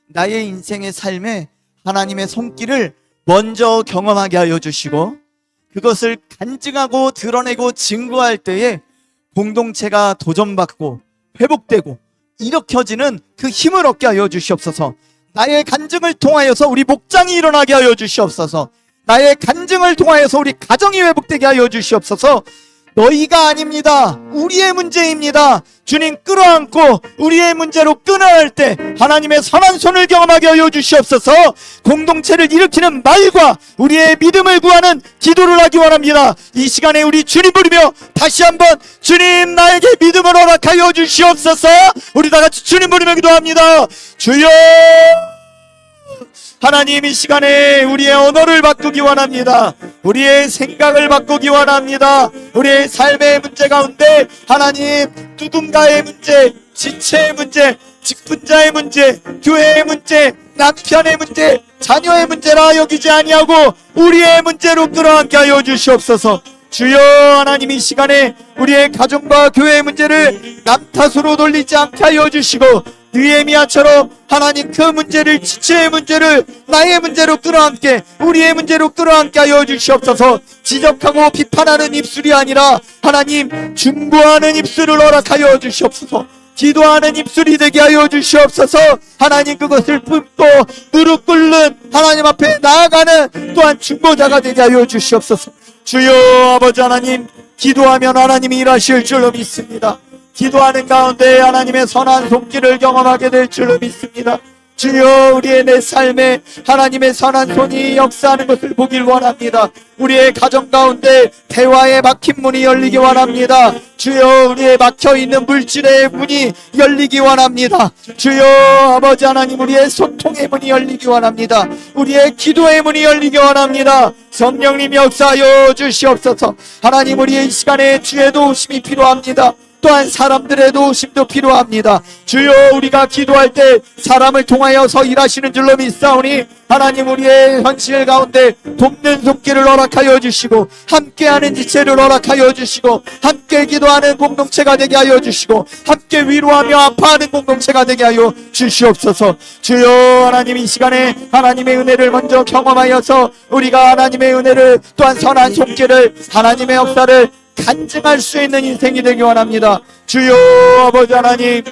[SPEAKER 1] 나의 인생의 삶에 하나님의 손길을 먼저 경험하게 하여 주시고 그것을 간증하고 드러내고 증거할 때에 공동체가 도전받고 회복되고 일으켜지는 그 힘을 얻게 하여 주시옵소서. 나의 간증을 통하여서 우리 목장이 일어나게 하여 주시옵소서. 나의 간증을 통하여서 우리 가정이 회복되게 하여 주시옵소서. 너희가 아닙니다. 우리의 문제입니다. 주님 끌어안고 우리의 문제로 끊어낼 때 하나님의 선한 손을 경험하게 하여 주시옵소서. 공동체를 일으키는 말과 우리의 믿음을 구하는 기도를 하기 원합니다. 이 시간에 우리 주님 부르며 다시 한번 주님 나에게 믿음을 허락하여 주시옵소서. 우리 다같이 주님 부르며 기도합니다. 주여, 하나님 이 시간에 우리의 언어를 바꾸기 원합니다. 우리의 생각을 바꾸기 원합니다. 우리의 삶의 문제 가운데 하나님 누군가의 문제, 지체의 문제, 직분자의 문제, 교회의 문제, 남편의 문제, 자녀의 문제라 여기지 아니하고 우리의 문제로 끌어안게 하여 주시옵소서. 주여, 하나님 이 시간에 우리의 가정과 교회의 문제를 남 탓으로 돌리지 않게 하여 주시고 느헤미야처럼 하나님 그 문제를, 지체의 문제를 나의 문제로 끌어안게, 우리의 문제로 끌어안게 하여 주시옵소서. 지적하고 비판하는 입술이 아니라 하나님 중보하는 입술을 허락하여 주시옵소서. 기도하는 입술이 되게 하여 주시옵소서. 하나님 그것을 품고 무릎 꿇는 하나님 앞에 나아가는 또한 중보자가 되게 하여 주시옵소서. 주여, 아버지 하나님, 기도하면 하나님이 일하실 줄로 믿습니다. 기도하는 가운데 하나님의 선한 손길을 경험하게 될 줄로 믿습니다. 주여, 우리의 내 삶에 하나님의 선한 손이 역사하는 것을 보길 원합니다. 우리의 가정 가운데 대화의 막힌 문이 열리기 원합니다. 주여, 우리의 막혀있는 물질의 문이 열리기 원합니다. 주여, 아버지 하나님, 우리의 소통의 문이 열리기 원합니다. 우리의 기도의 문이 열리기 원합니다. 성령님 역사하여 주시옵소서. 하나님, 우리의 이 시간에 주의 도우심이 필요합니다. 또한 사람들의 도우심도 필요합니다. 주여, 우리가 기도할 때 사람을 통하여서 일하시는 줄로 믿사오니 하나님 우리의 현실 가운데 돕는 손길을 허락하여 주시고 함께하는 지체를 허락하여 주시고 함께 기도하는 공동체가 되게 하여 주시고 함께 위로하며 아파하는 공동체가 되게 하여 주시옵소서. 주여, 하나님 이 시간에 하나님의 은혜를 먼저 경험하여서 우리가 하나님의 은혜를 또한 선한 손길을 하나님의 역사를 간증할 수 있는 인생이 되기 원합니다. 주여, 아버지 하나님,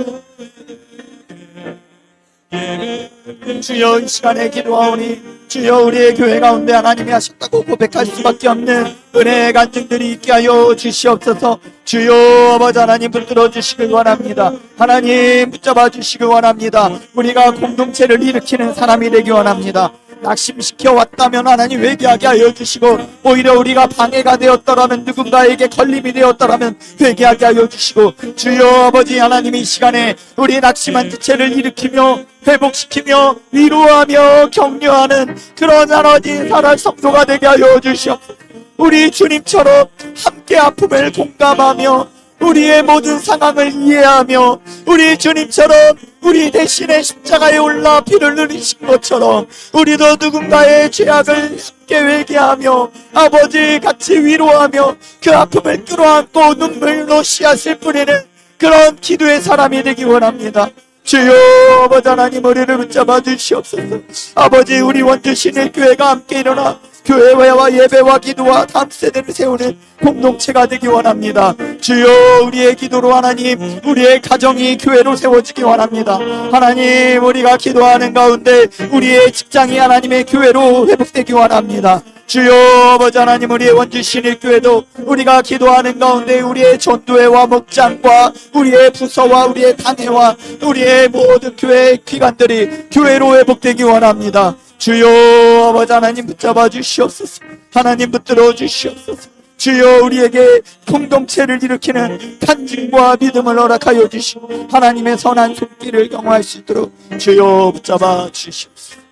[SPEAKER 1] 주여 이 시간에 기도하오니 주여, 우리의 교회 가운데 하나님이 하셨다고 고백할 수밖에 없는 은혜의 간증들이 있게 하여 주시옵소서. 주여, 아버지 하나님, 붙들어 주시길 원합니다. 하나님 붙잡아 주시길 원합니다. 우리가 공동체를 일으키는 사람이 되기 원합니다. 낙심시켜 왔다면 하나님 회개하게 하여 주시고, 오히려 우리가 방해가 되었더라면, 누군가에게 걸림이 되었더라면 회개하게 하여 주시고, 주여 아버지 하나님, 이 시간에 우리 낙심한 지체를 일으키며 회복시키며 위로하며 격려하는 그런 하나님 사랑 성도가 되게 하여 주시옵소서. 우리 주님처럼 함께 아픔을 공감하며 우리의 모든 상황을 이해하며, 우리 주님처럼 우리 대신에 십자가에 올라 피를 흘리신 것처럼 우리도 누군가의 죄악을 함께 회개하며 아버지 같이 위로하며 그 아픔을 끌어안고 눈물로 씨앗을 뿌리는 그런 기도의 사람이 되기 원합니다. 주여 아버지 하나님, 우리를 붙잡아 주시옵소서. 아버지, 우리 원주신의 교회가 함께 일어나 교회와 예배와 기도와 다음 세대를 세우는 공동체가 되기 원합니다. 주여, 우리의 기도로 하나님, 우리의 가정이 교회로 세워지기 원합니다. 하나님, 우리가 기도하는 가운데 우리의 직장이 하나님의 교회로 회복되기 원합니다. 주여 아버지 하나님, 우리의 원주신의 교회도 우리가 기도하는 가운데 우리의 전도회와 목장과 우리의 부서와 우리의 단회와 우리의 모든 교회 기관들이 교회로 회복되기 원합니다. 주여 아버지 하나님, 붙잡아 주시옵소서. 하나님, 붙들어 주시옵소서. 주여, 우리에게 공동체를 일으키는 간증과 믿음을 허락하여 주시고 하나님의 선한 손길을 경험할 수 있도록 주여 붙잡아 주시옵소서.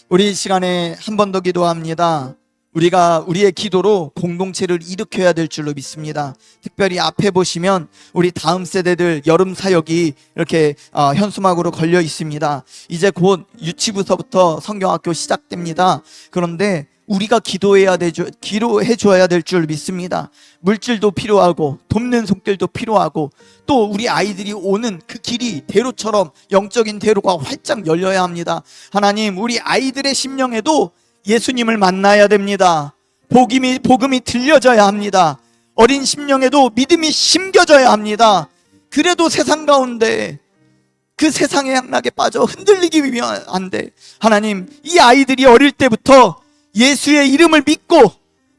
[SPEAKER 1] 우리 이 시간에 한 번 더 기도합니다. 우리가 우리의 기도로 공동체를 일으켜야 될 줄로 믿습니다. 특별히 앞에 보시면 우리 다음 세대들 여름 사역이 이렇게 현수막으로 걸려 있습니다. 이제 곧 유치부서부터 성경학교 시작됩니다. 그런데 우리가 기도해 줘야 될 줄 믿습니다. 물질도 필요하고 돕는 손길도 필요하고, 또 우리 아이들이 오는 그 길이 대로처럼 영적인 대로가 활짝 열려야 합니다. 하나님, 우리 아이들의 심령에도 예수님을 만나야 됩니다. 복음이 들려져야 합니다. 어린 심령에도 믿음이 심겨져야 합니다. 그래도 세상 가운데 그 세상의 향락에 빠져 흔들리기 위한 안 돼. 하나님, 이 아이들이 어릴 때부터 예수의 이름을 믿고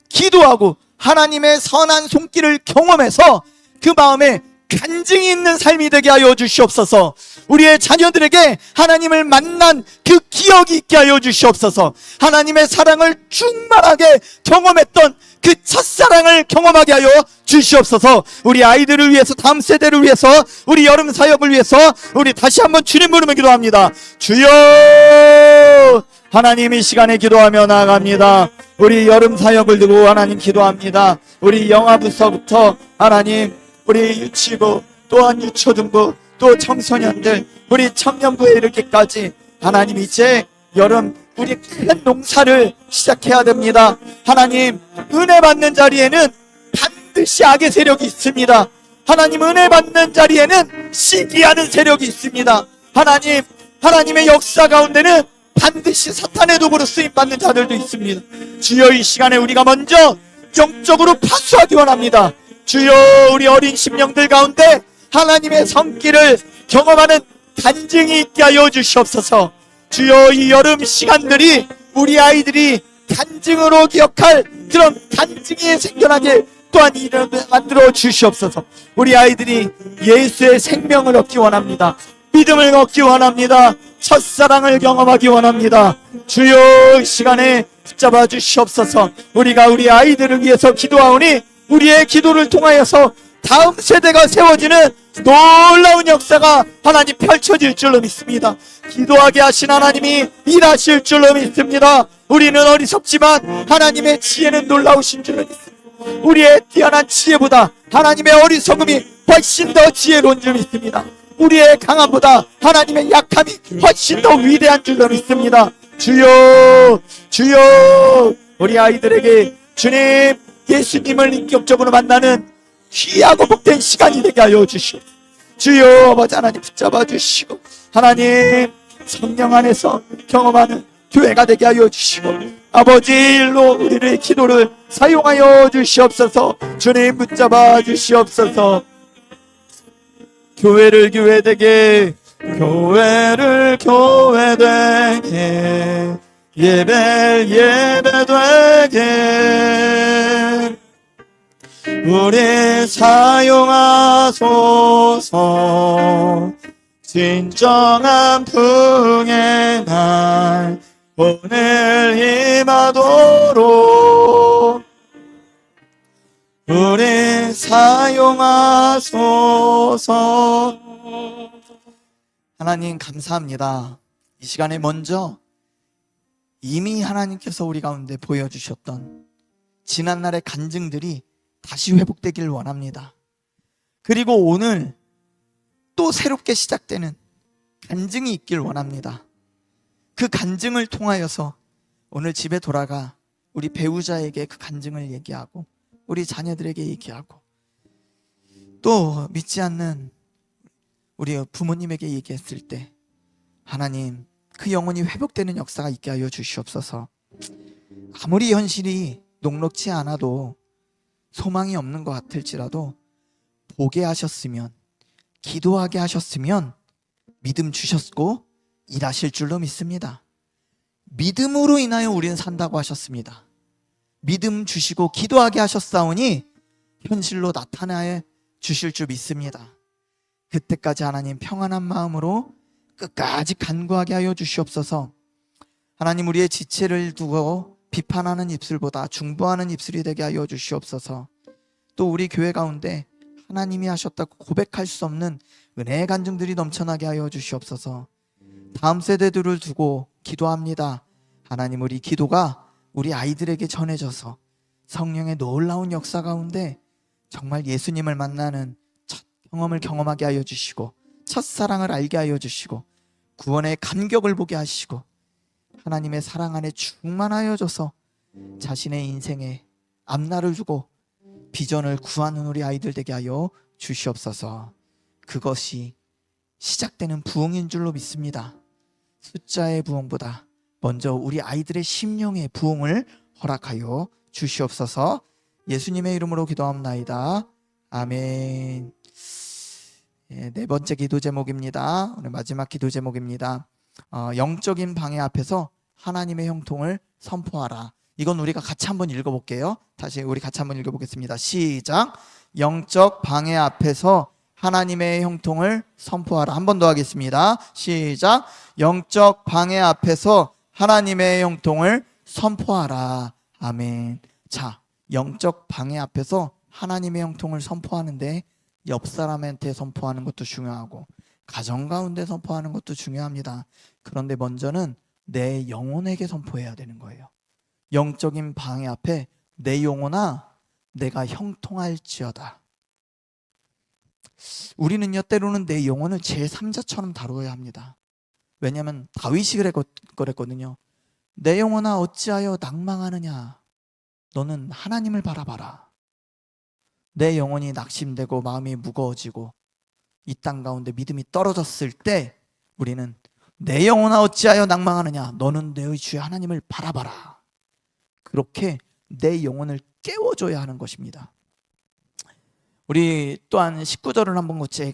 [SPEAKER 1] 기도하고 하나님의 선한 손길을 경험해서 그 마음에 간증이 있는 삶이 되게 하여 주시옵소서. 우리의 자녀들에게 하나님을 만난 그 기억이 있게 하여 주시옵소서. 하나님의 사랑을 충만하게 경험했던 그 첫사랑을 경험하게 하여 주시옵소서. 우리 아이들을 위해서, 다음 세대를 위해서, 우리 여름 사역을 위해서 우리 다시 한번 주님 부르며 기도합니다. 주여! 하나님, 이 시간에 기도하며 나아갑니다. 우리 여름 사역을 두고 하나님 기도합니다. 우리 영아부서부터 하나님, 우리 유치부, 또한 유초등부, 또 청소년들, 우리 청년부에 이르기까지 하나님, 이제 여름 우리 큰 농사를 시작해야 됩니다. 하나님, 은혜 받는 자리에는 반드시 악의 세력이 있습니다. 하나님, 은혜 받는 자리에는 시기하는 세력이 있습니다. 하나님, 하나님의 역사 가운데는 반드시 사탄의 도구로 쓰임받는 자들도 있습니다. 주여, 이 시간에 우리가 먼저 영적으로 파수하기 원합니다. 주여, 우리 어린 심령들 가운데 하나님의 성길을 경험하는 간증이 있게 하여 주시옵소서. 주여, 이 여름 시간들이 우리 아이들이 간증으로 기억할 그런 간증이 생겨나게 또한 이름을 만들어 주시옵소서. 우리 아이들이 예수의 생명을 얻기 원합니다. 믿음을 얻기 원합니다. 첫사랑을 경험하기 원합니다. 주여, 이 시간에 붙잡아 주시옵소서. 우리가 우리 아이들을 위해서 기도하오니 우리의 기도를 통하여서 다음 세대가 세워지는 놀라운 역사가 하나님 펼쳐질 줄로 믿습니다. 기도하게 하신 하나님이 일하실 줄로 믿습니다. 우리는 어리석지만 하나님의 지혜는 놀라우신 줄로 믿습니다. 우리의 뛰어난 지혜보다 하나님의 어리석음이 훨씬 더 지혜로운 줄 믿습니다. 우리의 강함보다 하나님의 약함이 훨씬 더 위대한 줄로 믿습니다. 주여, 주여, 우리 아이들에게 주님 예수님을 인격적으로 만나는 귀하고 복된 시간이 되게 하여 주시오. 주여 아버지 하나님, 붙잡아 주시고 하나님 성령 안에서 경험하는 교회가 되게 하여 주시고 아버지 일로 우리의 기도를 사용하여 주시옵소서. 주님 붙잡아 주시옵소서. 교회를 교회되게, 교회를 교회되게, 예배 예배되게 우리 사용하소서. 진정한 풍의 날 오늘 임하도록 우리 사용하소서. 하나님 감사합니다. 이 시간에 먼저 이미 하나님께서 우리 가운데 보여주셨던 지난날의 간증들이 다시 회복되길 원합니다. 그리고 오늘 또 새롭게 시작되는 간증이 있길 원합니다. 그 간증을 통하여서 오늘 집에 돌아가 우리 배우자에게 그 간증을 얘기하고 우리 자녀들에게 얘기하고 또 믿지 않는 우리 부모님에게 얘기했을 때 하나님 그 영혼이 회복되는 역사가 있게 하여 주시옵소서. 아무리 현실이 녹록지 않아도 소망이 없는 것 같을지라도 보게 하셨으면 기도하게 하셨으면 믿음 주셨고 일하실 줄로 믿습니다. 믿음으로 인하여 우리는 산다고 하셨습니다. 믿음 주시고 기도하게 하셨사오니 현실로 나타나 주실 줄 믿습니다. 그때까지 하나님 평안한 마음으로 끝까지 간구하게 하여 주시옵소서. 하나님 우리의 지체를 두고 비판하는 입술보다 중보하는 입술이 되게 하여 주시옵소서. 또 우리 교회 가운데 하나님이 하셨다고 고백할 수 없는 은혜의 간증들이 넘쳐나게 하여 주시옵소서. 다음 세대들을 두고 기도합니다. 하나님 우리 기도가 우리 아이들에게 전해져서 성령의 놀라운 역사 가운데 정말 예수님을 만나는 첫 경험을 경험하게 하여 주시고 첫사랑을 알게 하여 주시고 구원의 감격을 보게 하시고 하나님의 사랑 안에 충만하여져서 자신의 인생에 앞날을 두고 비전을 구하는 우리 아이들 되게 하여 주시옵소서. 그것이 시작되는 부흥인 줄로 믿습니다. 숫자의 부흥보다 먼저 우리 아이들의 심령의 부흥을 허락하여 주시옵소서. 예수님의 이름으로 기도합나이다. 아멘. 네 번째 기도 제목입니다. 오늘 마지막 기도 제목입니다. 영적인 방해 앞에서 하나님의 형통을 선포하라. 이건 우리가 같이 한번 읽어볼게요. 다시 우리 같이 한번 읽어보겠습니다. 시작. 영적 방해 앞에서 하나님의 형통을 선포하라. 한 번 더 하겠습니다. 시작. 영적 방해 앞에서 하나님의 형통을 선포하라. 아멘. 자, 영적 방해 앞에서 하나님의 형통을 선포하는데 옆 사람한테 선포하는 것도 중요하고 가정 가운데 선포하는 것도 중요합니다. 그런데 먼저는 내 영혼에게 선포해야 되는 거예요. 영적인 방해 앞에 내 영혼아 내가 형통할지어다. 우리는요 때로는 내 영혼을 제3자처럼 다루어야 합니다. 왜냐하면 다윗이 그랬거든요. 내 영혼아 어찌하여 낭망하느냐. 너는 하나님을 바라봐라. 내 영혼이 낙심되고 마음이 무거워지고 이 땅 가운데 믿음이 떨어졌을 때 우리는 내 영혼아 어찌하여 낭망하느냐. 너는 내 주의 하나님을 바라봐라. 그렇게 내 영혼을 깨워줘야 하는 것입니다. 우리 또한 19절을 한번 같이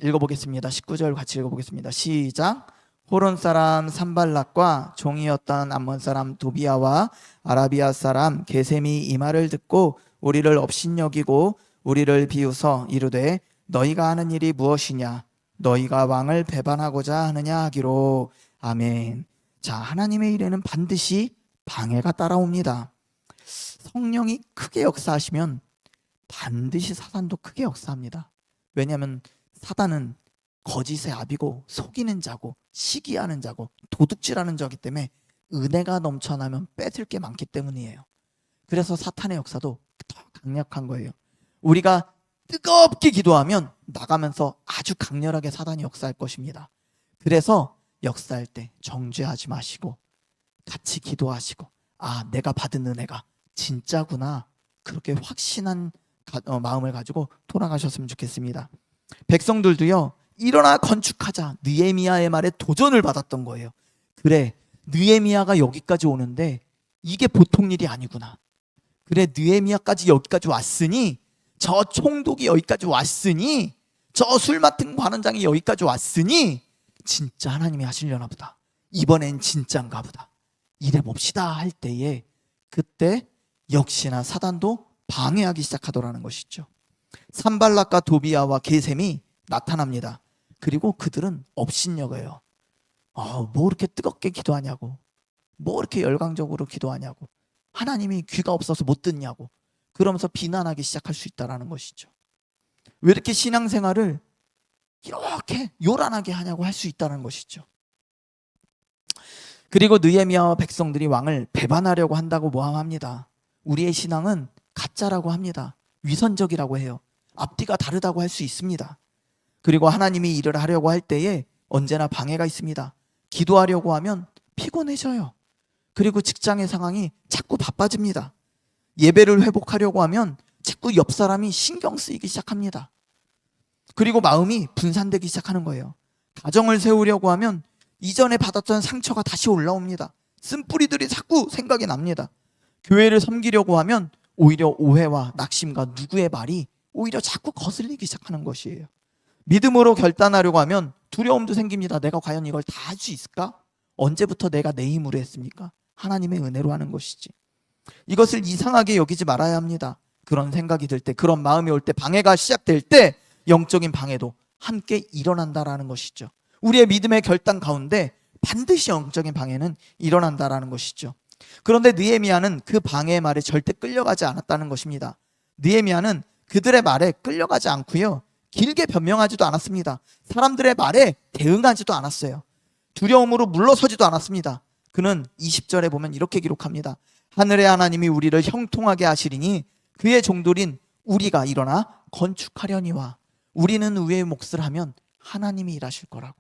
[SPEAKER 1] 읽어보겠습니다. 19절 같이 읽어보겠습니다. 시작. 호론 사람 산발락과 종이었던 암몬 사람 도비아와 아라비아 사람 게셈이 이 말을 듣고 우리를 업신여기고 우리를 비웃어 이르되 너희가 하는 일이 무엇이냐. 너희가 왕을 배반하고자 하느냐 하기로. 아멘. 자, 하나님의 일에는 반드시 방해가 따라옵니다. 성령이 크게 역사하시면 반드시 사단도 크게 역사합니다. 왜냐하면 사단은 거짓의 아비고 속이는 자고 시기하는 자고 도둑질하는 자이기 때문에 은혜가 넘쳐나면 뺏을 게 많기 때문이에요. 그래서 사탄의 역사도 더 강력한 거예요. 우리가 뜨겁게 기도하면 나가면서 아주 강렬하게 사단이 역사할 것입니다. 그래서 역사할 때 정죄하지 마시고 같이 기도하시고 아 내가 받은 은혜가 진짜구나 그렇게 확신한 마음을 가지고 돌아가셨으면 좋겠습니다. 백성들도요 일어나 건축하자 느헤미야의 말에 도전을 받았던 거예요. 그래 느헤미야가 여기까지 오는데 이게 보통 일이 아니구나. 그래 느헤미야까지 여기까지 왔으니 저 총독이 여기까지 왔으니 저 술 맡은 관원장이 여기까지 왔으니 진짜 하나님이 하시려나 보다. 이번엔 진짜인가 보다. 이래 봅시다 할 때에 그때 역시나 사단도 방해하기 시작하더라는 것이죠. 산발락과 도비아와 게셈이 나타납니다. 그리고 그들은 업신여겨요. 뭐 이렇게 뜨겁게 기도하냐고, 뭐 이렇게 열광적으로 기도하냐고, 하나님이 귀가 없어서 못 듣냐고, 그러면서 비난하기 시작할 수 있다는 것이죠. 왜 이렇게 신앙생활을 이렇게 요란하게 하냐고 할 수 있다는 것이죠. 그리고 느헤미야와 백성들이 왕을 배반하려고 한다고 모함합니다. 우리의 신앙은 가짜라고 합니다. 위선적이라고 해요. 앞뒤가 다르다고 할 수 있습니다. 그리고 하나님이 일을 하려고 할 때에 언제나 방해가 있습니다. 기도하려고 하면 피곤해져요. 그리고 직장의 상황이 자꾸 바빠집니다. 예배를 회복하려고 하면 자꾸 옆 사람이 신경 쓰이기 시작합니다. 그리고 마음이 분산되기 시작하는 거예요. 가정을 세우려고 하면 이전에 받았던 상처가 다시 올라옵니다. 쓴뿌리들이 자꾸 생각이 납니다. 교회를 섬기려고 하면 오히려 오해와 낙심과 누구의 말이 오히려 자꾸 거슬리기 시작하는 것이에요. 믿음으로 결단하려고 하면 두려움도 생깁니다. 내가 과연 이걸 다 할 수 있을까? 언제부터 내가 내 힘으로 했습니까? 하나님의 은혜로 하는 것이지. 이것을 이상하게 여기지 말아야 합니다. 그런 생각이 들 때, 그런 마음이 올 때, 방해가 시작될 때 영적인 방해도 함께 일어난다라는 것이죠. 우리의 믿음의 결단 가운데 반드시 영적인 방해는 일어난다라는 것이죠. 그런데 느헤미야는 그 방해의 말에 절대 끌려가지 않았다는 것입니다. 느헤미야는 그들의 말에 끌려가지 않고요, 길게 변명하지도 않았습니다. 사람들의 말에 대응하지도 않았어요. 두려움으로 물러서지도 않았습니다. 그는 20절에 보면 이렇게 기록합니다. 하늘의 하나님이 우리를 형통하게 하시리니 그의 종들인 우리가 일어나 건축하려니와. 우리는 우리의 몫을 하면 하나님이 일하실 거라고,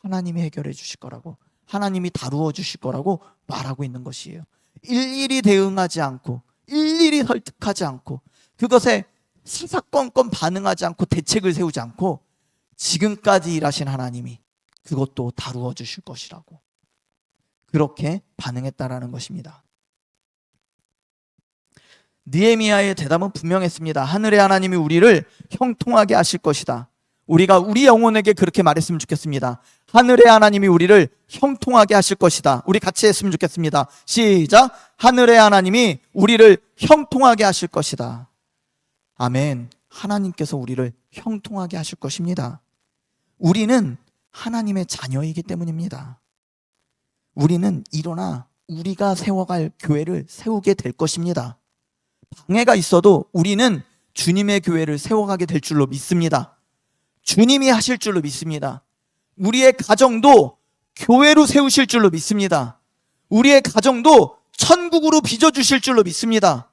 [SPEAKER 1] 하나님이 해결해 주실 거라고, 하나님이 다루어 주실 거라고 말하고 있는 것이에요. 일일이 대응하지 않고, 일일이 설득하지 않고, 그것에 사사건건 반응하지 않고, 대책을 세우지 않고, 지금까지 일하신 하나님이 그것도 다루어 주실 것이라고 그렇게 반응했다라는 것입니다. 느헤미야의 대답은 분명했습니다. 하늘의 하나님이 우리를 형통하게 하실 것이다. 우리가 우리 영혼에게 그렇게 말했으면 좋겠습니다. 하늘의 하나님이 우리를 형통하게 하실 것이다. 우리 같이 했으면 좋겠습니다. 시작. 하늘의 하나님이 우리를 형통하게 하실 것이다. 아멘. 하나님께서 우리를 형통하게 하실 것입니다. 우리는 하나님의 자녀이기 때문입니다. 우리는 일어나 우리가 세워갈 교회를 세우게 될 것입니다. 방해가 있어도 우리는 주님의 교회를 세워가게 될 줄로 믿습니다. 주님이 하실 줄로 믿습니다. 우리의 가정도 교회로 세우실 줄로 믿습니다. 우리의 가정도 천국으로 빚어주실 줄로 믿습니다.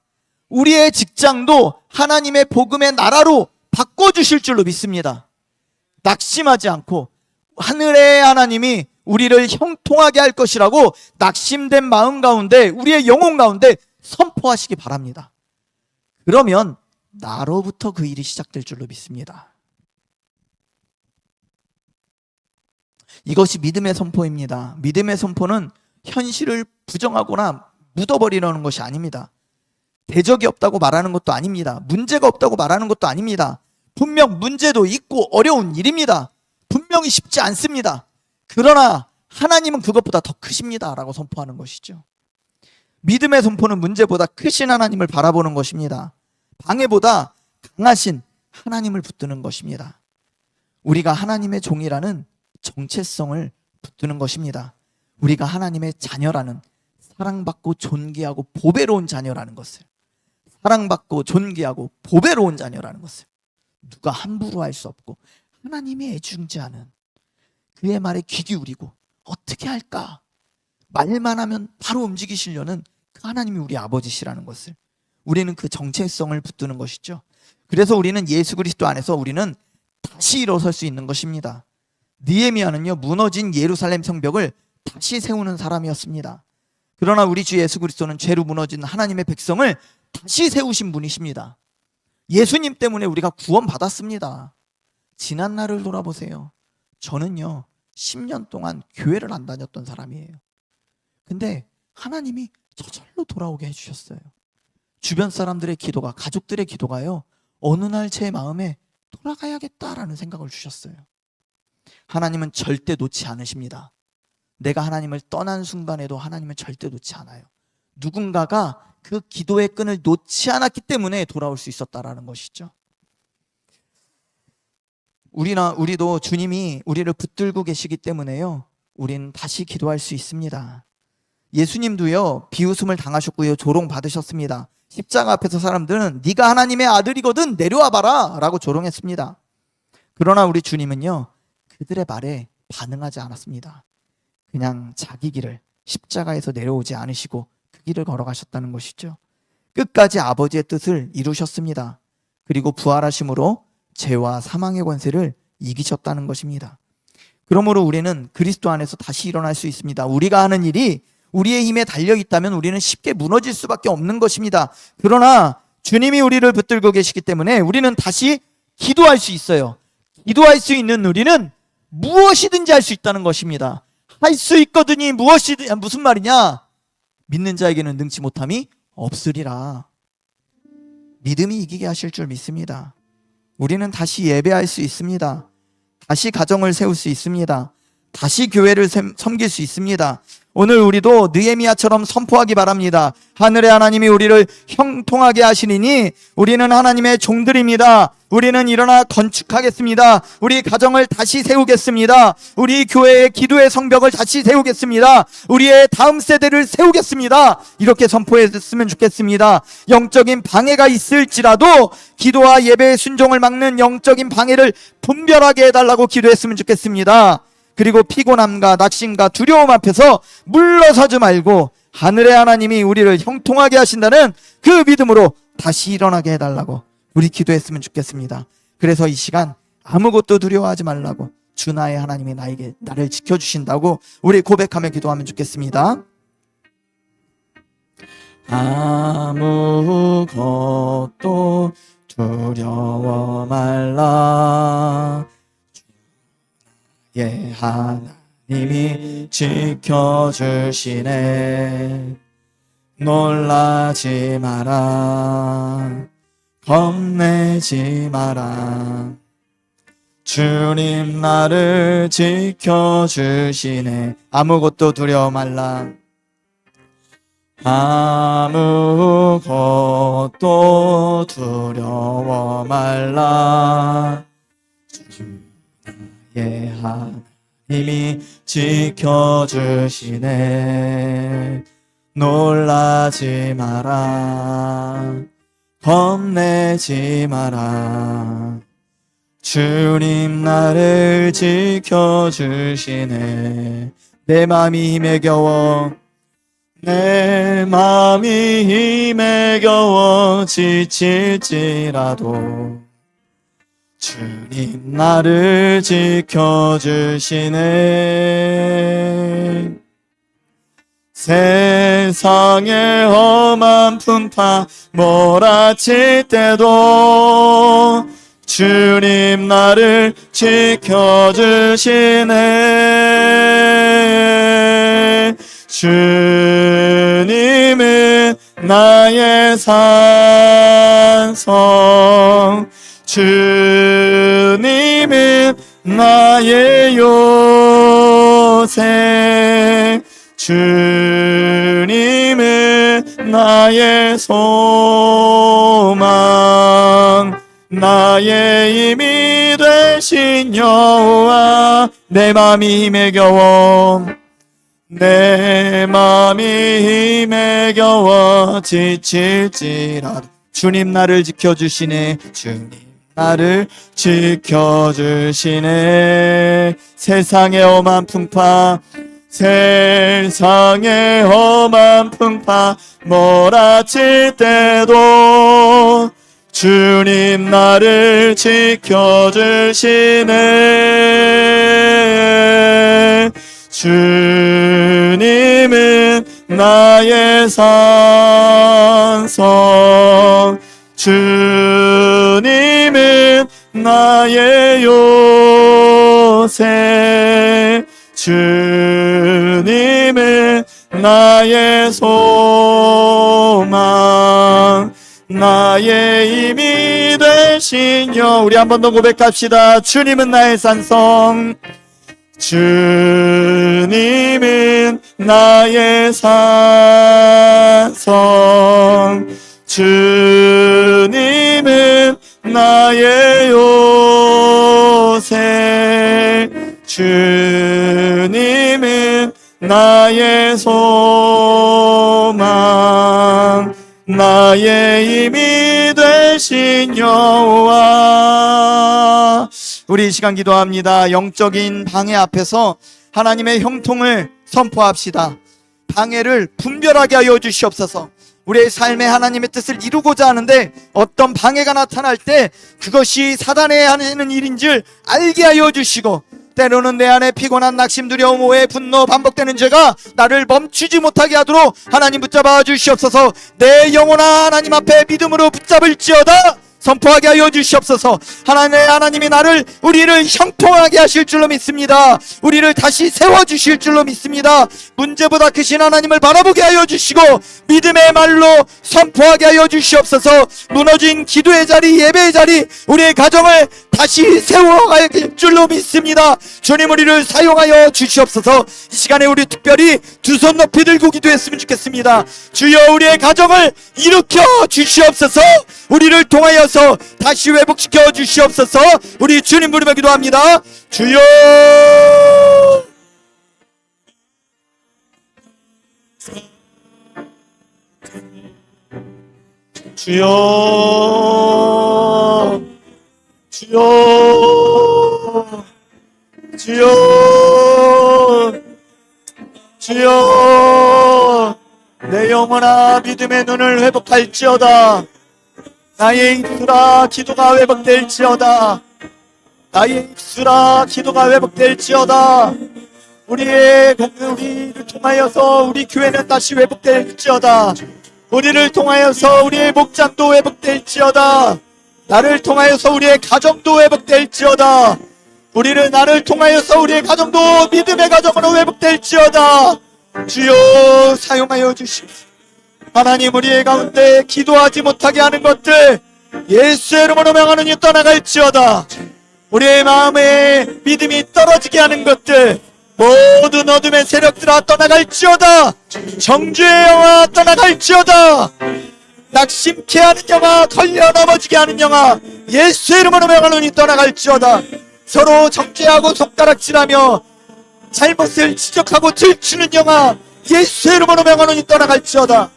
[SPEAKER 1] 우리의 직장도 하나님의 복음의 나라로 바꿔주실 줄로 믿습니다. 낙심하지 않고 하늘의 하나님이 우리를 형통하게 할 것이라고 낙심된 마음 가운데, 우리의 영혼 가운데 선포하시기 바랍니다. 그러면 나로부터 그 일이 시작될 줄로 믿습니다. 이것이 믿음의 선포입니다. 믿음의 선포는 현실을 부정하거나 묻어버리려는 것이 아닙니다. 대적이 없다고 말하는 것도 아닙니다. 문제가 없다고 말하는 것도 아닙니다. 분명 문제도 있고 어려운 일입니다. 분명히 쉽지 않습니다. 그러나 하나님은 그것보다 더 크십니다 라고 선포하는 것이죠. 믿음의 선포는 문제보다 크신 하나님을 바라보는 것입니다. 방해보다 강하신 하나님을 붙드는 것입니다. 우리가 하나님의 종이라는 정체성을 붙드는 것입니다. 우리가 하나님의 자녀라는, 사랑받고 존귀하고 보배로운 자녀라는 것을, 사랑받고 존귀하고 보배로운 자녀라는 것을 누가 함부로 할 수 없고, 하나님이 애중지하는 그의 말에 귀 기울이고 어떻게 할까, 말만 하면 바로 움직이시려는 그 하나님이 우리 아버지시라는 것을, 우리는 그 정체성을 붙드는 것이죠. 그래서 우리는 예수 그리스도 안에서 우리는 다시 일어설 수 있는 것입니다. 느헤미야는요, 무너진 예루살렘 성벽을 다시 세우는 사람이었습니다. 그러나 우리 주 예수 그리스도는 죄로 무너진 하나님의 백성을 다시 세우신 분이십니다. 예수님 때문에 우리가 구원받았습니다. 지난 날을 돌아보세요. 저는요 10년 동안 교회를 안 다녔던 사람이에요. 근데 하나님이 저절로 돌아오게 해주셨어요. 주변 사람들의 기도가, 가족들의 기도가요, 어느 날 제 마음에 돌아가야겠다라는 생각을 주셨어요. 하나님은 절대 놓지 않으십니다. 내가 하나님을 떠난 순간에도 하나님은 절대 놓지 않아요. 누군가가 그 기도의 끈을 놓지 않았기 때문에 돌아올 수 있었다라는 것이죠. 우리도 주님이 우리를 붙들고 계시기 때문에요, 우린 다시 기도할 수 있습니다. 예수님도요, 비웃음을 당하셨고요, 조롱 받으셨습니다. 십자가 앞에서 사람들은 네가 하나님의 아들이거든 내려와 봐라 라고 조롱했습니다. 그러나 우리 주님은요, 그들의 말에 반응하지 않았습니다. 그냥 자기 길을, 십자가에서 내려오지 않으시고 그 길을 걸어가셨다는 것이죠. 끝까지 아버지의 뜻을 이루셨습니다. 그리고 부활하심으로 죄와 사망의 권세를 이기셨다는 것입니다. 그러므로 우리는 그리스도 안에서 다시 일어날 수 있습니다. 우리가 하는 일이 우리의 힘에 달려 있다면 우리는 쉽게 무너질 수밖에 없는 것입니다. 그러나 주님이 우리를 붙들고 계시기 때문에 우리는 다시 기도할 수 있어요. 기도할 수 있는 우리는 무엇이든지 할 수 있다는 것입니다. 할 수 있거든이 무엇이든, 무슨 말이냐? 믿는 자에게는 능치 못함이 없으리라. 믿음이 이기게 하실 줄 믿습니다. 우리는 다시 예배할 수 있습니다. 다시 가정을 세울 수 있습니다. 다시 교회를 섬길 수 있습니다. 오늘 우리도 느헤미야처럼 선포하기 바랍니다. 하늘의 하나님이 우리를 형통하게 하시리니 우리는 하나님의 종들입니다. 우리는 일어나 건축하겠습니다. 우리 가정을 다시 세우겠습니다. 우리 교회의 기도의 성벽을 다시 세우겠습니다. 우리의 다음 세대를 세우겠습니다. 이렇게 선포했으면 좋겠습니다. 영적인 방해가 있을지라도 기도와 예배의 순종을 막는 영적인 방해를 분별하게 해달라고 기도했으면 좋겠습니다. 그리고 피곤함과 낙심과 두려움 앞에서 물러서지 말고 하늘의 하나님이 우리를 형통하게 하신다는 그 믿음으로 다시 일어나게 해달라고 우리 기도했으면 좋겠습니다. 그래서 이 시간 아무것도 두려워하지 말라고, 주 나의 하나님이 나를 지켜주신다고 우리 고백하며 기도하면 좋겠습니다. 아무것도 두려워 말라. 예, 하나님이 지켜주시네. 놀라지 마라. 겁내지 마라. 주님 나를 지켜주시네. 아무것도 두려워 말라. 아무것도 두려워 말라. 예, 하나님이 지켜주시네. 놀라지 마라. 겁내지 마라. 주님 나를 지켜주시네. 내 맘이 힘에 겨워, 내 맘이 힘에 겨워 지칠지라도 주님 나를 지켜주시네. 세상의 험한 풍파 몰아칠 때도 주님 나를 지켜주시네. 주님은 나의 산성, 주님은 나의 요새, 주님은 나의 소망, 나의 힘이 되신 여호와. 내 맘이 힘에 겨워, 내 맘이 힘에 겨워 지칠지라도 주님 나를 지켜주시네. 주님 나를 지켜주시네. 세상의 험한 풍파, 세상의 험한 풍파 몰아칠 때도 주님 나를 지켜주시네. 주님은 나의 산성, 주님은 나의 요새, 주님은 나의 소망, 나의 힘이 되신 여. 우리 한 번 더 고백합시다. 주님은 나의 산성, 주님은 나의 산성, 주님은 나의 요새, 나의 소망, 나의 힘이 되신 여호와. 우리 이 시간 기도합니다. 영적인 방해 앞에서 하나님의 형통을 선포합시다. 방해를 분별하게 하여 주시옵소서. 우리의 삶에 하나님의 뜻을 이루고자 하는데 어떤 방해가 나타날 때 그것이 사단의 하는 일인 줄 알게 하여 주시고, 때로는 내 안에 피곤한 낙심, 두려움, 오해, 분노, 반복되는 죄가 나를 멈추지 못하게 하도록 하나님 붙잡아 주시옵소서. 내 영혼아 하나님 앞에 믿음으로 붙잡을지어다 선포하게 하여 주시옵소서. 하나님이 우리를 형통하게 하실 줄로 믿습니다. 우리를 다시 세워주실 줄로 믿습니다. 문제보다 크신 하나님을 바라보게 하여 주시고 믿음의 말로 선포하게 하여 주시옵소서. 무너진 기도의 자리, 예배의 자리, 우리의 가정을 다시 세워갈 줄로 믿습니다. 주님, 우리를 사용하여 주시옵소서. 이 시간에 우리 특별히 두 손 높이 들고 기도했으면 좋겠습니다. 주여, 우리의 가정을 일으켜 주시옵소서. 우리를 통하여서 다시 회복시켜 주시옵소서. 우리 주님 부르며 기도합니다. 주여, 주여, 주여, 주여, 주여, 내 영혼아 믿음의 눈을 회복할지어다. 나의 입술아 기도가 회복될지어다. 나의 입술아 기도가 회복될지어다. 우리를 통하여서 우리 교회는 다시 회복될지어다. 우리를 통하여서 우리의 목장도 회복될지어다. 나를 통하여서 우리의 가정도 회복될지어다. 나를 통하여서 우리의 가정도 믿음의 가정으로 회복될지어다. 주여, 사용하여 주시옵소서. 하나님, 우리의 가운데 기도하지 못하게 하는 것들 예수의 이름으로 명하노니 떠나갈지어다. 우리의 마음에 믿음이 떨어지게 하는 것들 모든 어둠의 세력들아 떠나갈지어다. 정죄의 영아 떠나갈지어다. 낙심케 하는 영아, 걸려 넘어지게 하는 영아 예수의 이름으로 명하노니 떠나갈지어다. 서로 정죄하고 손가락질하며 잘못을 지적하고 들추는 영아 예수의 이름으로 명하노니 떠나갈지어다.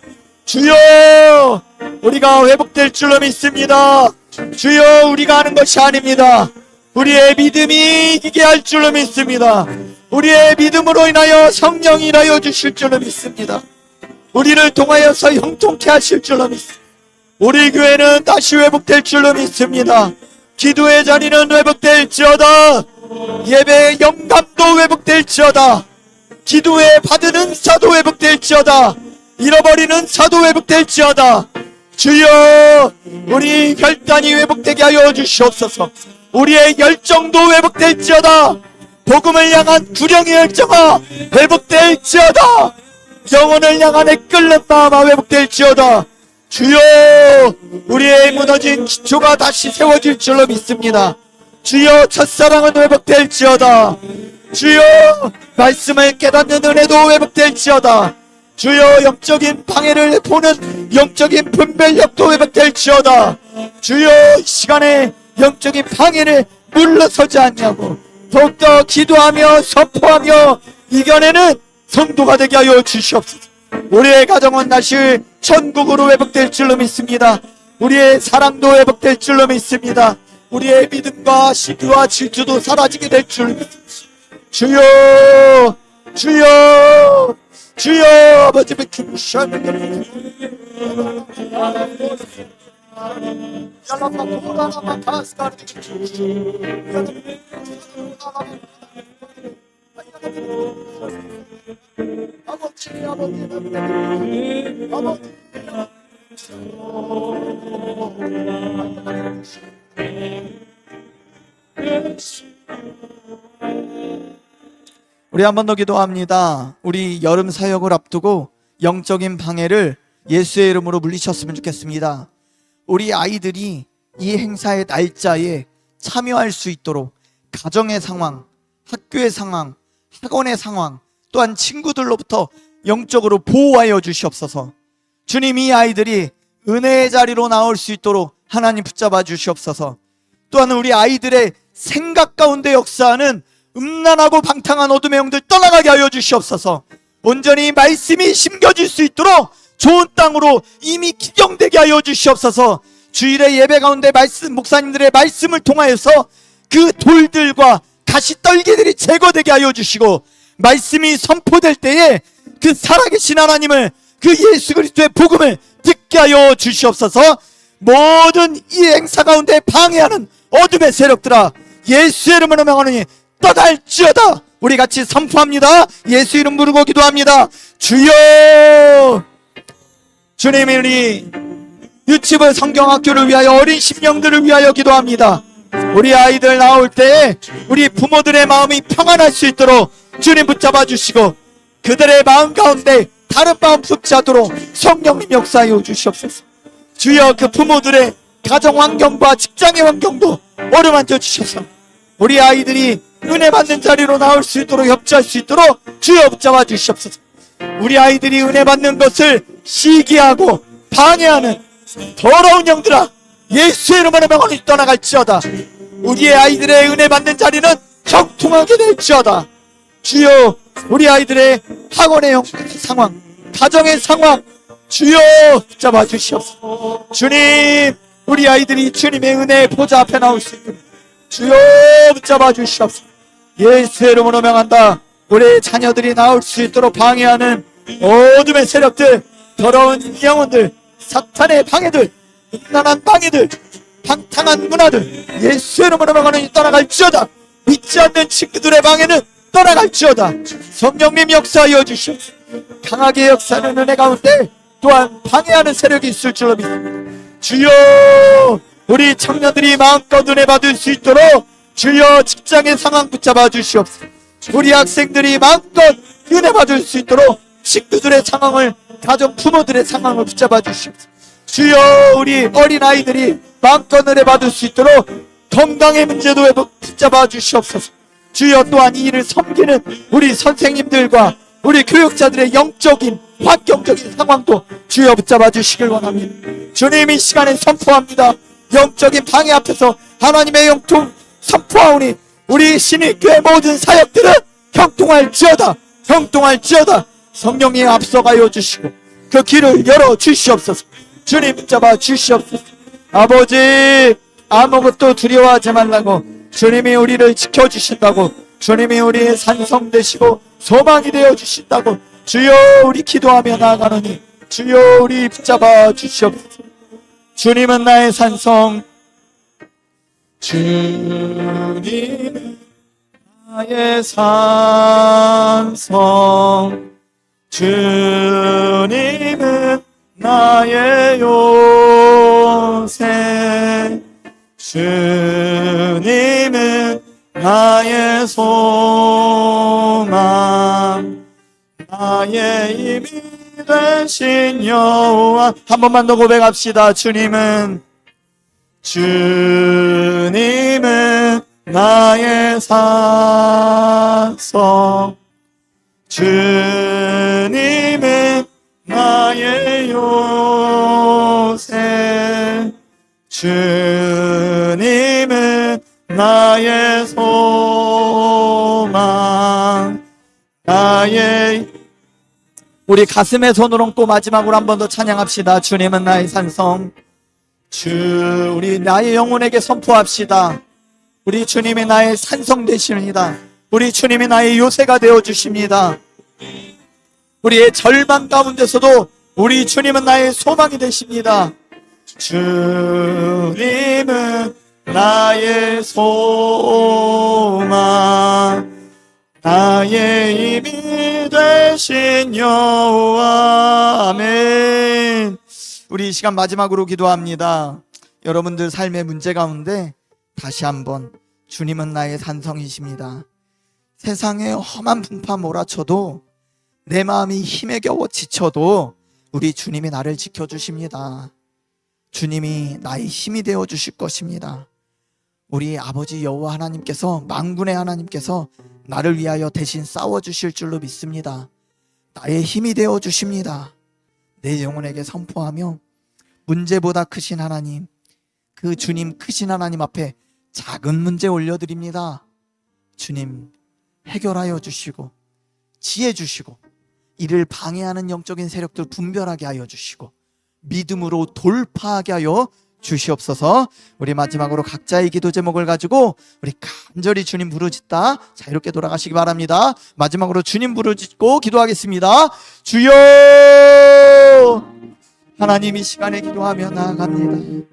[SPEAKER 1] 주여, 우리가 회복될 줄로 믿습니다. 주여, 우리가 하는 것이 아닙니다. 우리의 믿음이 이기게 할 줄로 믿습니다. 우리의 믿음으로 인하여 성령이 일하여 주실 줄로 믿습니다. 우리를 통하여서 형통케 하실 줄로 믿습니다. 우리 교회는 다시 회복될 줄로 믿습니다. 기도의 자리는 회복될지어다. 예배의 영감도 회복될지어다. 기도에 받은 은사도 회복될지어다. 잃어버리는 사도 회복될지어다. 주여, 우리 결단이 회복되게 하여 주시옵소서. 우리의 열정도 회복될지어다. 복음을 향한 구령의 열정아 회복될지어다. 영혼을 향한 끓는 마음아 회복될지어다. 주여, 우리의 무너진 기초가 다시 세워질 줄로 믿습니다. 주여, 첫사랑은 회복될지어다. 주여, 말씀을 깨닫는 은혜도 회복될지어다. 주여, 영적인 방해를 보는 영적인 분별력도 회복될지어다. 주여, 이 시간에 영적인 방해를 물러서지 않냐고 더욱더 기도하며 선포하며 이겨내는 성도가 되게 하여 주시옵소서. 우리의 가정은 다시 천국으로 회복될 줄로 믿습니다. 우리의 사랑도 회복될 줄로 믿습니다. 우리의 믿음과 시기와 질투도 사라지게 될 줄로 믿습니다. 주여, 주여, 주여, 아버지 베푸시옵소서. 우리 한 번 더 기도합니다. 우리 여름 사역을 앞두고 영적인 방해를 예수의 이름으로 물리쳤으면 좋겠습니다. 우리 아이들이 이 행사의 날짜에 참여할 수 있도록 가정의 상황, 학교의 상황, 학원의 상황, 또한 친구들로부터 영적으로 보호하여 주시옵소서. 주님, 이 아이들이 은혜의 자리로 나올 수 있도록 하나님 붙잡아 주시옵소서. 또한 우리 아이들의 생각 가운데 역사하는 음란하고 방탕한 어둠의 영들 떠나가게 하여 주시옵소서. 온전히 말씀이 심겨질 수 있도록 좋은 땅으로 이미 기경되게 하여 주시옵소서. 주일의 예배 가운데 목사님들의 말씀을 통하여서 그 돌들과 가시떨기들이 제거되게 하여 주시고, 말씀이 선포될 때에 그 살아계신 하나님을, 그 예수 그리스도의 복음을 듣게 하여 주시옵소서. 모든 이 행사 가운데 방해하는 어둠의 세력들아, 예수의 이름으로 명하노니 떠날지어다. 우리 같이 선포합니다. 예수 이름 부르고 기도합니다. 주여, 주님이 우리 유치부 성경학교를 위하여 어린 심령들을 위하여 기도합니다. 우리 아이들 나올 때 우리 부모들의 마음이 평안할 수 있도록 주님 붙잡아 주시고, 그들의 마음 가운데 다른 마음 품지 않도록 성령님 역사하여 주시옵소서. 주여, 그 부모들의 가정 환경과 직장의 환경도 어루만져 주셔서 우리 아이들이 은혜 받는 자리로 나올 수 있도록 협조할 수 있도록 주여 붙잡아 주시옵소서. 우리 아이들이 은혜 받는 것을 시기하고 방해하는 더러운 영들아, 예수의 이름으로 명하노니 떠나갈지어다. 우리의 아이들의 은혜 받는 자리는 형통하게 될지어다. 주여, 우리 아이들의 학원의 상황, 가정의 상황 주여 붙잡아 주시옵소서. 주님, 우리 아이들이 주님의 은혜의 보좌 앞에 나올 수 있도록 주여 붙잡아 주시옵소서. 예수의 이름으로 명한다. 우리 자녀들이 나올 수 있도록 방해하는 어둠의 세력들, 더러운 영혼들, 사탄의 방해들, 음란한 방해들, 방탕한 문화들, 예수의 이름으로 명하노니 떠나갈지어다. 믿지 않는 친구들의 방해는 떠나갈지어다. 성령님 역사하여 주시옵소서. 강하게 역사하는 은혜 가운데 또한 방해하는 세력이 있을 줄로 믿습니다. 주여, 우리 청년들이 마음껏 은혜 받을 수 있도록 주여 직장의 상황 붙잡아 주시옵소서. 우리 학생들이 마음껏 은혜 받을 수 있도록 친구들의 상황을, 가정 부모들의 상황을 붙잡아 주시옵소서. 주여, 우리 어린아이들이 마음껏 은혜 받을 수 있도록 건강의 문제도 붙잡아 주시옵소서. 주여, 또한 이 일을 섬기는 우리 선생님들과 우리 교육자들의 영적인 환경적인 상황도 주여 붙잡아 주시길 원합니다. 주님, 이 시간에 선포합니다. 영적인 방해 앞에서 하나님의 영통 선포하오니 우리 신일교회 모든 사역들은 형통할지어다. 형통할지어다. 성령이 앞서가여 주시고 그 길을 열어 주시옵소서. 주님 붙잡아 주시옵소서. 아버지, 아무것도 두려워하지 말라고 주님이 우리를 지켜주신다고, 주님이 우리의 산성 되시고 소망이 되어 주신다고 주여 우리 기도하며 나아가노니 주여 우리 붙잡아 주시옵소서. 주님은 나의 산성, 주님은 나의 산성, 주님은 나의 요새, 주님은 나의 소망, 나의 힘이 되신 여호와. 한 번만 더 고백합시다. 주님은 나의 산성, 주님은 나의 요새, 주님은 나의 소망, 나의. 우리 가슴에 손을 얹고 마지막으로 한 번 더 찬양합시다. 주님은 나의 산성. 우리 나의 영혼에게 선포합시다. 우리 주님이 나의 산성 되시느니라. 우리 주님이 나의 요새가 되어 주십니다. 우리의 절망 가운데서도 우리 주님은 나의 소망이 되십니다. 주님은 나의 소망, 나의 힘이 되신 여호와. 아멘. 우리 이 시간 마지막으로 기도합니다. 여러분들 삶의 문제 가운데 다시 한번 주님은 나의 산성이십니다. 세상에 험한 풍파 몰아쳐도, 내 마음이 힘에 겨워 지쳐도 우리 주님이 나를 지켜주십니다. 주님이 나의 힘이 되어 주실 것입니다. 우리 아버지 여호와 하나님께서, 만군의 하나님께서 나를 위하여 대신 싸워주실 줄로 믿습니다. 나의 힘이 되어 주십니다. 내 영혼에게 선포하며 문제보다 크신 하나님, 그 주님 크신 하나님 앞에 작은 문제 올려드립니다. 주님 해결하여 주시고 지혜 주시고 이를 방해하는 영적인 세력들 분별하게 하여 주시고 믿음으로 돌파하게 하여 주시옵소서. 우리 마지막으로 각자의 기도 제목을 가지고 우리 간절히 주님 부르짖다 자유롭게 돌아가시기 바랍니다. 마지막으로 주님 부르짖고 기도하겠습니다. 주여, 하나님 이 시간에 기도하며 나아갑니다.